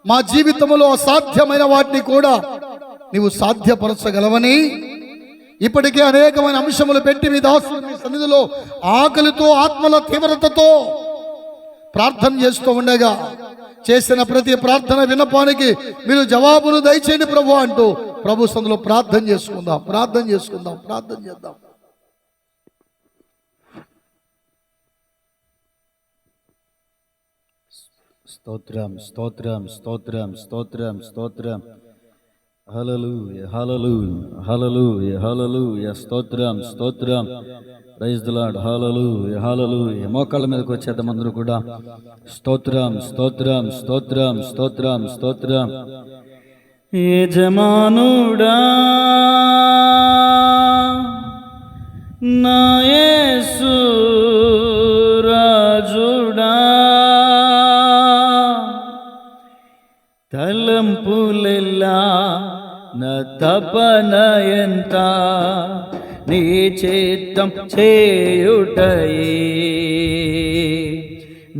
మా జీవితంలో అసాధ్యమైన వాటిని కూడా నీవు సాధ్యపరచగలవని ఇప్పటికే అనేకమైన అంశములు పెట్టి మీ దాసులు మీ సన్నిధిలో ఆకలితో, ఆత్మల తీవ్రతతో ప్రార్థన చేస్తూ ఉండగా, చేసిన ప్రతి ప్రార్థన విన్నపానికి మీరు జవాబును దయచేయండి ప్రభు అంటూ ప్రభు సన్నిధిలో ప్రార్థన చేసుకుందాం, ప్రార్థన చేసుకుందాం, ప్రార్థన చేద్దాం. స్తోత్రం, స్తోత్రం, స్తోత్రం, స్తోత్రం, స్తోత్రం. హల్లెలూయా, హల్లెలూయా, హల్లెలూయా, హల్లెలూయా. స్తోత్రం, స్తోత్రం. Praise the lord. Hallelujah, hallelujah. మోకాళ్ళ మీదకి వచ్చేద్దాం అందరూ కూడా. స్తోత్రం, స్తోత్రం, స్తోత్రం, స్తోత్రం, స్తోత్రం. యజమానుడా నా యేసు రాజుడా, తలంపులెల్లా నా తపన ఎంత, నీ చిత్తం చేయుటయే.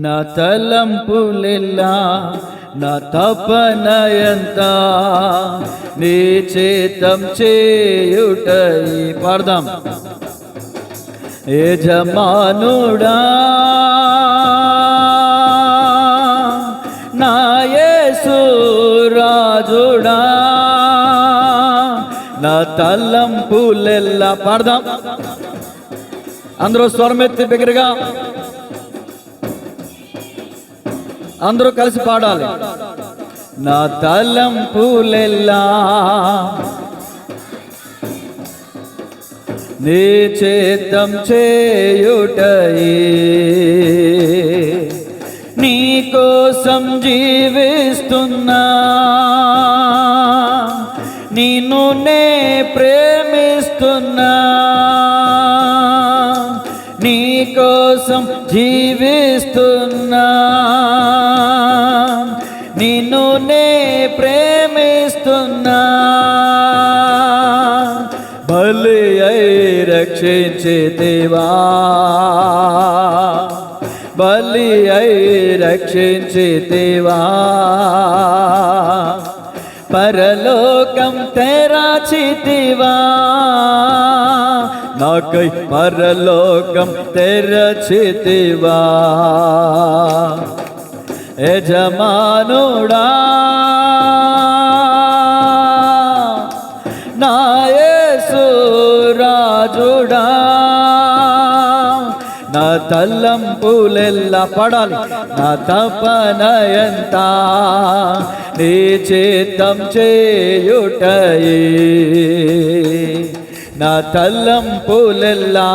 నా తలంపులెల్లా నా తపన ఎంత, నీ చిత్తం చేయుటయే. పాడదాం. యజమానుడా నా యేసు రాజుడా, నా తలంపులెల్లా. పాడదాం అందరూ స్వరమెత్తి బిగ్గరగా, అందరూ కలిసి పాడాలి. నా తలంపులెల్లా నీ చిత్తం చేయుటయే. నీ కోసం జీవిస్తున్నా, నిన్ను నే ప్రేమిస్తున్నా. నీ కోసం జీవిస్తున్నా, నిన్ను నే ప్రేమిస్తున్నా. బలి అయి రక్షించితివా, బలి అయి రక్షించితివా. పరలోకం తెరచితివా, నాకై పరలోకం తెరచితివా. యజమానుడా నా యేసు రాజుడా, నా తలంపులెల్లా. పడాలి. నా తపన ఎంత, నీ చిత్తం చేయుటయే. నా తలంపులెల్లా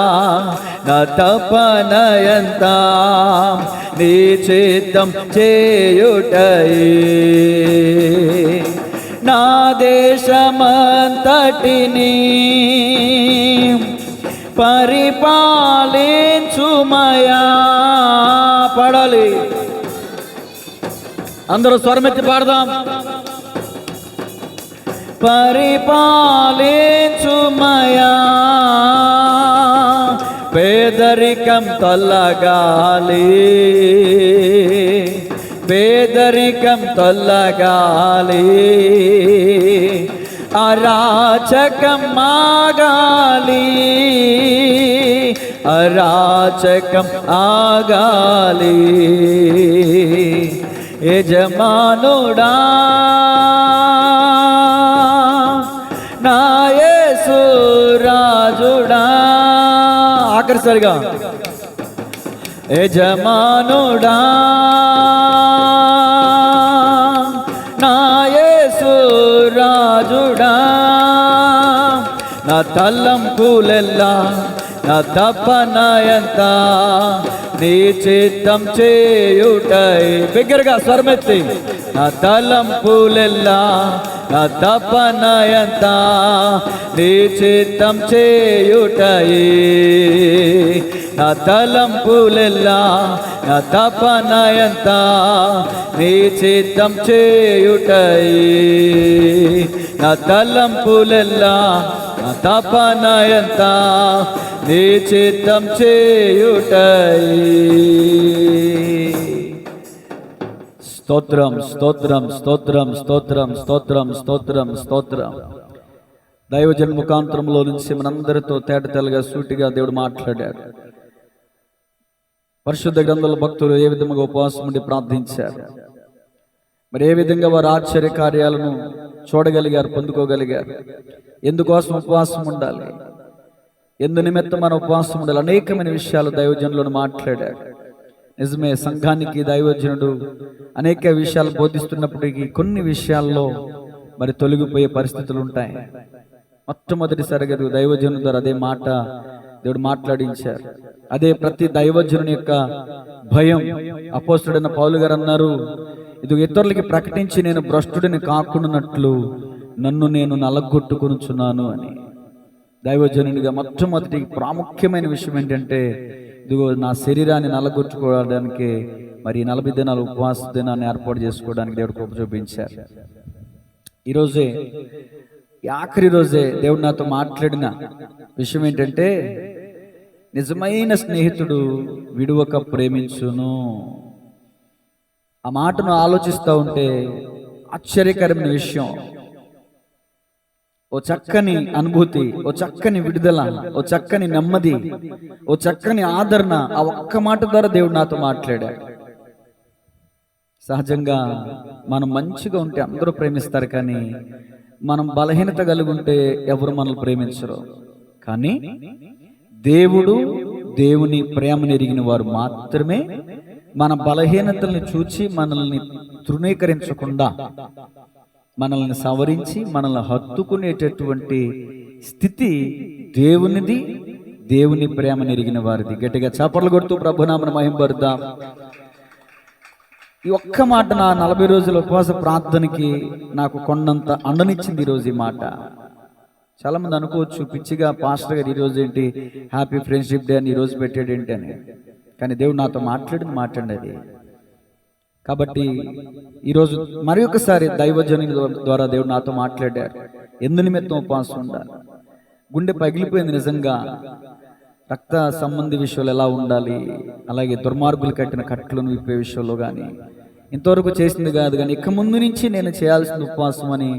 నా తపన ఎంత, నీ చిత్తం చేయుటయే. నా దేశమంతటిని పరిపాలించుమయా. పాడాలి. అందరూ స్వరమెత్తి పాడదాం. పరిపాలించుమయా, పేదరికం తొలగాలి, పేదరికం తొలగాలి. అరాచకం ఆగాలి, అరాచకం ఆగాలి. యజమానుడా నా యేసు రాజుడా. ఆఖరిసరిగా యజమానుడా నా యేసు రాజుడా, నా తలంపులెల్లా నా తపన ఎంత నీ చిత్తం చేయుటై. బిగ్గరగా స్వరమెత్తి. నా తలంపులెల్లా నా తపన ఎంత నీ చిత్తం చేయుటై. నా తలంపులెల్లా నా తపన ఎంత నీ చిత్తం చేయుటై. నా తలంపులెల్లా నా తపన ఎంత నీ చిత్తం చేయుటై. స్తోత్రం స్తోత్రం స్తోత్రం స్తోత్రం స్తోత్రం స్తోత్రం స్తోత్రం. దైవజన్ ముఖాంతరంలో నుంచి మనందరితో తేటతెల్లగా సూటిగా దేవుడు మాట్లాడాడు. పరిశుద్ధ గ్రంథాల భక్తులు ఏ విధంగా ఉపవాసం ఉండి ప్రార్థించారు, మరి ఏ విధంగా వారు ఆశ్చర్య కార్యాలను చూడగలిగారు, పొందుకోగలిగారు. ఎందుకోసం ఉపవాసం ఉండాలి, ఎందు నిమిత్తం మన ఉపవాసం ఉండాలి, అనేకమైన విషయాలు దైవజనులను మాట్లాడారు. నిజమే, సంఘానికి దైవజనుడు అనేక విషయాలు బోధిస్తున్నప్పటికీ కొన్ని విషయాల్లో మరి తొలగిపోయే పరిస్థితులు ఉంటాయి. మొట్టమొదటిసారిగా దైవజనుల ద్వారా అదే మాట దేవుడు మాట్లాడించారు. అదే ప్రతి దైవజనుని యొక్క భయం. అపోస్తుడైన పౌలు గారు అన్నారు, ఇది ఇతరులకి ప్రకటించి నేను భ్రష్టుడిని కాకుండానట్లు నన్ను నేను నలగొట్టుకొనుచున్నాను అని. దైవజనునిగా మొట్టమొదటి ప్రాముఖ్యమైన విషయం ఏంటంటే, ఇదిగో నా శరీరాన్ని నలగొట్టుకోవడానికి మరి 40 దినాలు ఉపవాస దినాన్ని ఏర్పాటు చేసుకోవడానికి దేవుడు కృప చూపించారు. ఈరోజే ఆఖరి రోజే దేవుడు నాతో మాట్లాడిన విషయం ఏంటంటే, నిజమైన స్నేహితుడు విడువక ప్రేమించును. ఆ మాటను ఆలోచిస్తూ ఉంటే ఆశ్చర్యకరమైన విషయం. ఓ చక్కని అనుభూతి, ఓ చక్కని విడుదల, ఓ చక్కని నెమ్మది, ఓ చక్కని ఆదరణ ఆ ఒక్క మాట ద్వారా దేవుడు నాతో మాట్లాడాడు. సహజంగా మనం మంచిగా ఉంటే అందరూ ప్రేమిస్తారు, కానీ మనం బలహీనత కలిగి ఉంటే ఎవరు మనల్ని ప్రేమించరు. కానీ దేవుడు, దేవుని ప్రేమను ఎరిగిన వారు మాత్రమే మన బలహీనతల్ని చూచి మనల్ని తృణీకరించకుండా మనల్ని సవరించి మనల్ని హత్తుకునేటటువంటి స్థితి దేవునిది, దేవుని ప్రేమను ఎరిగిన వారిది. గట్టిగా చప్పట్లు కొడుతూ ప్రభునామమున మహిమపరుద్దాం. ఈ ఒక్క మాట నా 40 రోజుల ఉపవాస ప్రార్థనకి నాకు కొండంత అండనిచ్చింది ఈరోజు ఈ మాట. చాలా మంది అనుకోవచ్చు, పిచ్చిగా పాస్టర్ గారు ఈరోజు ఏంటి హ్యాపీ ఫ్రెండ్షిప్ డే అని ఈరోజు పెట్టాడు ఏంటి అని. కానీ దేవుడు నాతో మాట్లాడేది. కాబట్టి ఈరోజు మరి ఒకసారి దైవజనుని ద్వారా దేవుడు నాతో మాట్లాడారు. ఎందు నిమిత్తం ఉపవాసం ఉండాలి. గుండె పగిలిపోయింది నిజంగా. రక్త సంబంధి విషయంలో ఎలా ఉండాలి, అలాగే దుర్మార్గులు కట్టిన కట్లను విప్పే విషయంలో కానీ ఇంతవరకు చేసింది కాదు, కానీ ఇక ముందు నుంచి నేను చేయాల్సిన ఉపవాసం అని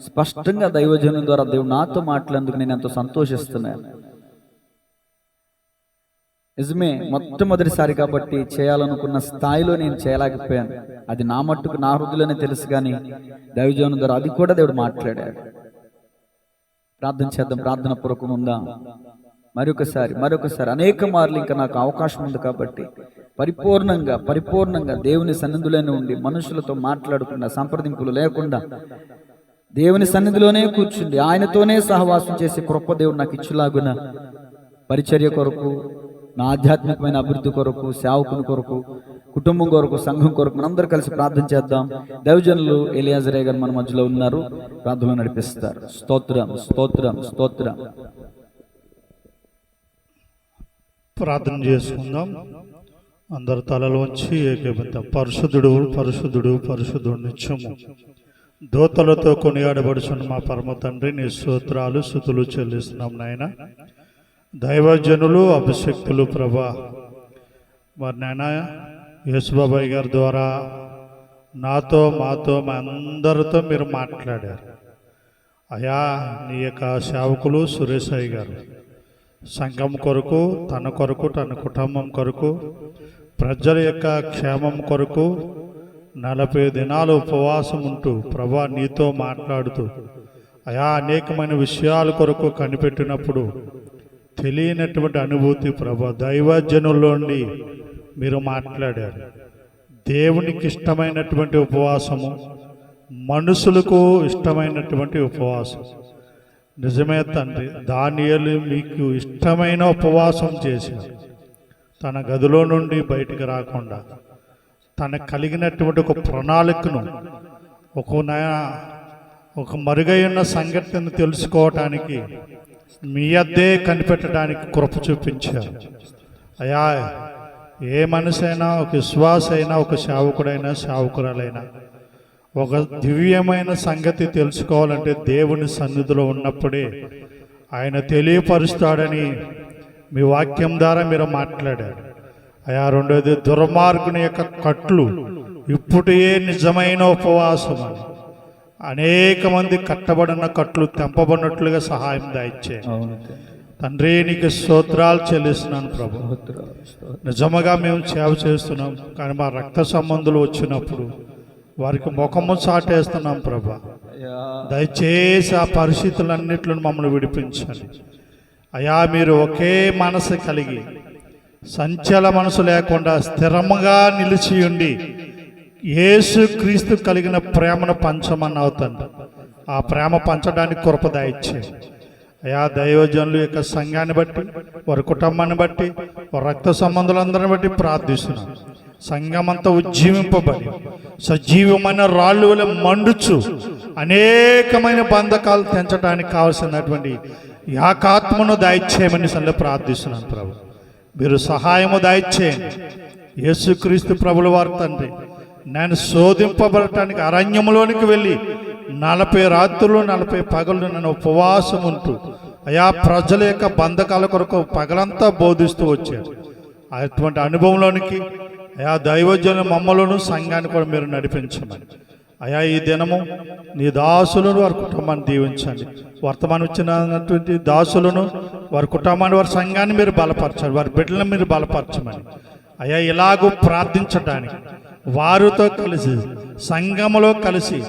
స్పష్టంగా దైవజనుల ద్వారా దేవుడు నాతో మాట్లాడేందుకు నేను ఎంతో సంతోషిస్తున్నాను. నిజమే, మొట్టమొదటిసారి కాబట్టి చేయాలనుకున్న స్థాయిలో నేను చేయలేకపోయాను. అది నా మట్టుకు నా హృదయలోనే తెలుసు, కానీ దైవజనుల ద్వారా అది కూడా దేవుడు మాట్లాడాడు. ప్రార్థన చేద్దాం. ప్రార్థన పూర్వకం ఉందా? మరొకసారి అనేక మార్లు ఇంకా నాకు అవకాశం ఉంది కాబట్టి పరిపూర్ణంగా దేవుని సన్నిధిలోనే ఉండి మనుషులతో మాట్లాడకుండా, సంప్రదింపులు లేకుండా దేవుని సన్నిధిలోనే కూర్చుండి ఆయనతోనే సహవాసం చేసే కృప దేవుడు నాకు ఇచ్చులాగున పరిచర్య కొరకు, నా ఆధ్యాత్మికమైన అభివృద్ధి కొరకు, సేవకుని కొరకు, కుటుంబం కొరకు, సంఘం కొరకు మనందరూ కలిసి ప్రార్థన చేద్దాం. దైవజనులు ఎలియాజరే గారు మన మధ్యలో ఉన్నారు, ప్రార్థన నడిపిస్తారు. స్తోత్రం స్తోత్రం స్తోత్రం. ప్రార్థన చేసుకుందాం. అందరు తలలోంచి ఏకీభవిద్దాం. పరిశుద్ధుడు పరిశుద్ధుడు పరిశుద్ధుడు నిత్యము దూతలతో కొనియాడబడుచున్న మా పరమ తండ్రి, నీ స్తోత్రాలు స్తుతులు చెల్లిస్తున్నాం నాయన. దైవజనులు అభిషక్తులు ప్రభా, మరి నాయన యేసుబాబాయ్ గారి ద్వారా నాతో మాతో మా అందరితో మీరు మాట్లాడారు అయా. నీ యొక్క సేవకులు సురేశయ్య గారు సంఘం కొరకు, తన కొరకు, తన కుటుంబం కొరకు, ప్రజల యొక్క క్షేమం కొరకు 40 దినాలు ఉపవాసం ఉంటూ ప్రభా నీతో మాట్లాడుతూ అయా అనేకమైన విషయాల కొరకు కనిపెట్టినప్పుడు తెలియనటువంటి అనుభూతి ప్రభా దైవజనుల్లోండి మీరు మాట్లాడారు. దేవునికి ఇష్టమైనటువంటి ఉపవాసము, మనుషులకు ఇష్టమైనటువంటి ఉపవాసం. నిజమే తండ్రి, దానియేలు మీకు ఇష్టమైన ఉపవాసం చేశాడు. తన గదిలో నుండి బయటికి రాకుండా తనకు కలిగినటువంటి ఒక ప్రణాళికను, ఒక మరుగైన సంఘటనను తెలుసుకోవటానికి మీ అద్దే కనిపెట్టడానికి కృప చూపించారు. అయా, ఏ మనిషి అయినా, ఒక విశ్వాస అయినా, ఒక సేవకుడైనా సేవకురాలైనా ఒక దివ్యమైన సంగతి తెలుసుకోవాలంటే దేవుని సన్నిధిలో ఉన్నప్పుడే ఆయన తెలియపరుస్తాడని మీ వాక్యం ద్వారా మీరు మాట్లాడారు. అయా, రెండోది, దుర్మార్గుని యొక్క కట్లు ఇప్పుడే నిజమైన ఉపవాసం అని అనేక మంది కట్టబడిన కట్లు తెంపబడినట్లుగా సహాయం దాయిచ్చే తండ్రి, నీకు స్తోత్రాలు చెల్లిస్తున్నాను ప్రభు. నిజముగా మేము సేవ చేస్తున్నాం, కానీ మా రక్త సంబంధులు వచ్చినప్పుడు వారికి ముఖము చాటేస్తున్నాం ప్రభా. దయచేసి ఆ పరిస్థితులన్నిటిని మమ్మల్ని విడిపించండి అయా. మీరు ఒకే మనసు కలిగి సంచల మనసు లేకుండా స్థిరముగా నిలిచి ఉండి యేసు క్రీస్తు కలిగిన ప్రేమను పంచమని అవుతుంది. ఆ ప్రేమ పంచడానికి కృప దయచే అయా. దైవజనుల యొక్క సంఘాన్ని బట్టి, వారి కుటుంబాన్ని బట్టి, వారి రక్త సంబంధులందరిని బట్టి ప్రార్థిస్తున్నాం. సంఘమంతా ఉజ్జీవింపబడి సజీవమైన రాళ్ళు వలె మండుచు అనేకమైన బంధకాలు తెంచడానికి కావలసినటువంటి యాకాత్మను దాయిచ్చేయమని సరే ప్రార్థిస్తున్నాను ప్రభు. మీరు సహాయము దాయిచ్చేయండి. యేసుక్రీస్తు ప్రభుల వారి తండ్రి, నేను శోధింపబడటానికి అరణ్యంలోనికి వెళ్ళి 40 రాత్రులు 40 పగలు నేను ఉపవాసం ఉంటూ అయా ప్రజల యొక్క బంధకాల కొరకు పగలంతా బోధిస్తూ వచ్చారు. అటువంటి అనుభవంలోనికి అయా దైవజనుల మమ్మలను సంఘాన్ని కూడా మీరు నడిపించమని అయా. ఈ దినము నీ దాసులను వారి కుటుంబాన్ని దీవించండి. వర్తమానం ఇచ్చినటువంటి దాసులను, వారి కుటుంబాన్ని, వారి సంఘాన్ని మీరు బలపరచండి. వారి బిడ్డలను మీరు బలపరచమని అయా. ఇలాగూ ప్రార్థించడానికి వారితో కలిసి సంఘములో కలిసి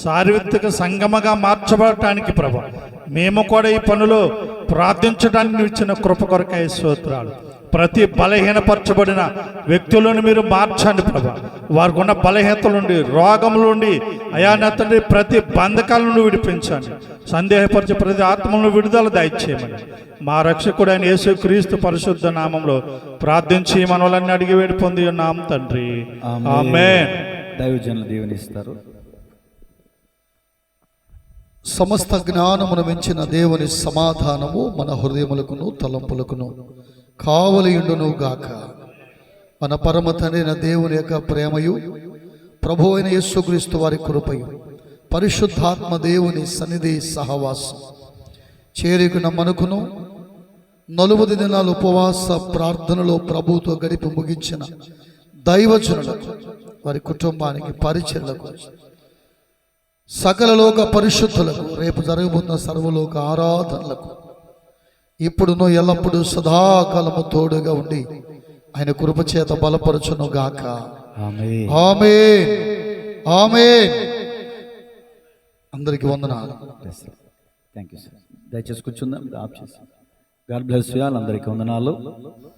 సార్వత్రిక సంగమగా మార్చబడటానికి ప్రభా, మేము కూడా ఈ పనిలో ప్రార్థించడానికి ఇచ్చిన కృప కొరకై స్తోత్రాలు. ప్రతి బలహీనపరచబడిన వ్యక్తులను మీరు మార్చండి ప్రభా. వారికి ఉన్న బలహీనతల నుండి, రోగముల నుండి అయా నా తండ్రి ప్రతి బంధకాల నుండి విడిపించండి. సందేహపరిచే ప్రతి ఆత్మలను విడుదల దయచేయమని మా రక్షకుడైన యేసుక్రీస్తు పరిశుద్ధ నామంలో ప్రార్థించి మనవలన్నీ అడిగి వేడి పొంది ఉన్నాం తండ్రి, ఆమేన్. దైవజనులు దీవెనిస్తారు. సమస్త జ్ఞానమును మించిన దేవుని సమాధానము మన హృదయములకును తలంపులకును కావలియుండును గాక. మన పరమ తండ్రైన దేవుని యొక్క ప్రేమయు, ప్రభు అయిన యేసుక్రీస్తు వారి కృపయు, పరిశుద్ధాత్మ దేవుని సన్నిధి సహవాసం చేరికున్న మనకును 40 దినాలు ఉపవాస ప్రార్థనలో ప్రభుతో గడిపి ముగించిన దైవజనులకు, వారి కుటుంబానికి, పరిచర్లకు, సకల లోక పరిశుద్ధులకు, రేపు జరగబోతున్న సర్వలోక ఆరాధనలకు ఇప్పుడును ఎల్లప్పుడూ సదాకాలము తోడుగా ఉండి ఆయన కృపచేత బలపరచును గాక. ఆమేన్, ఆమేన్. అందరికీ వందనాలు. Thank you sir. దయచేసి కూర్చుందాం. God bless you all. అందరికీ వందనాలు.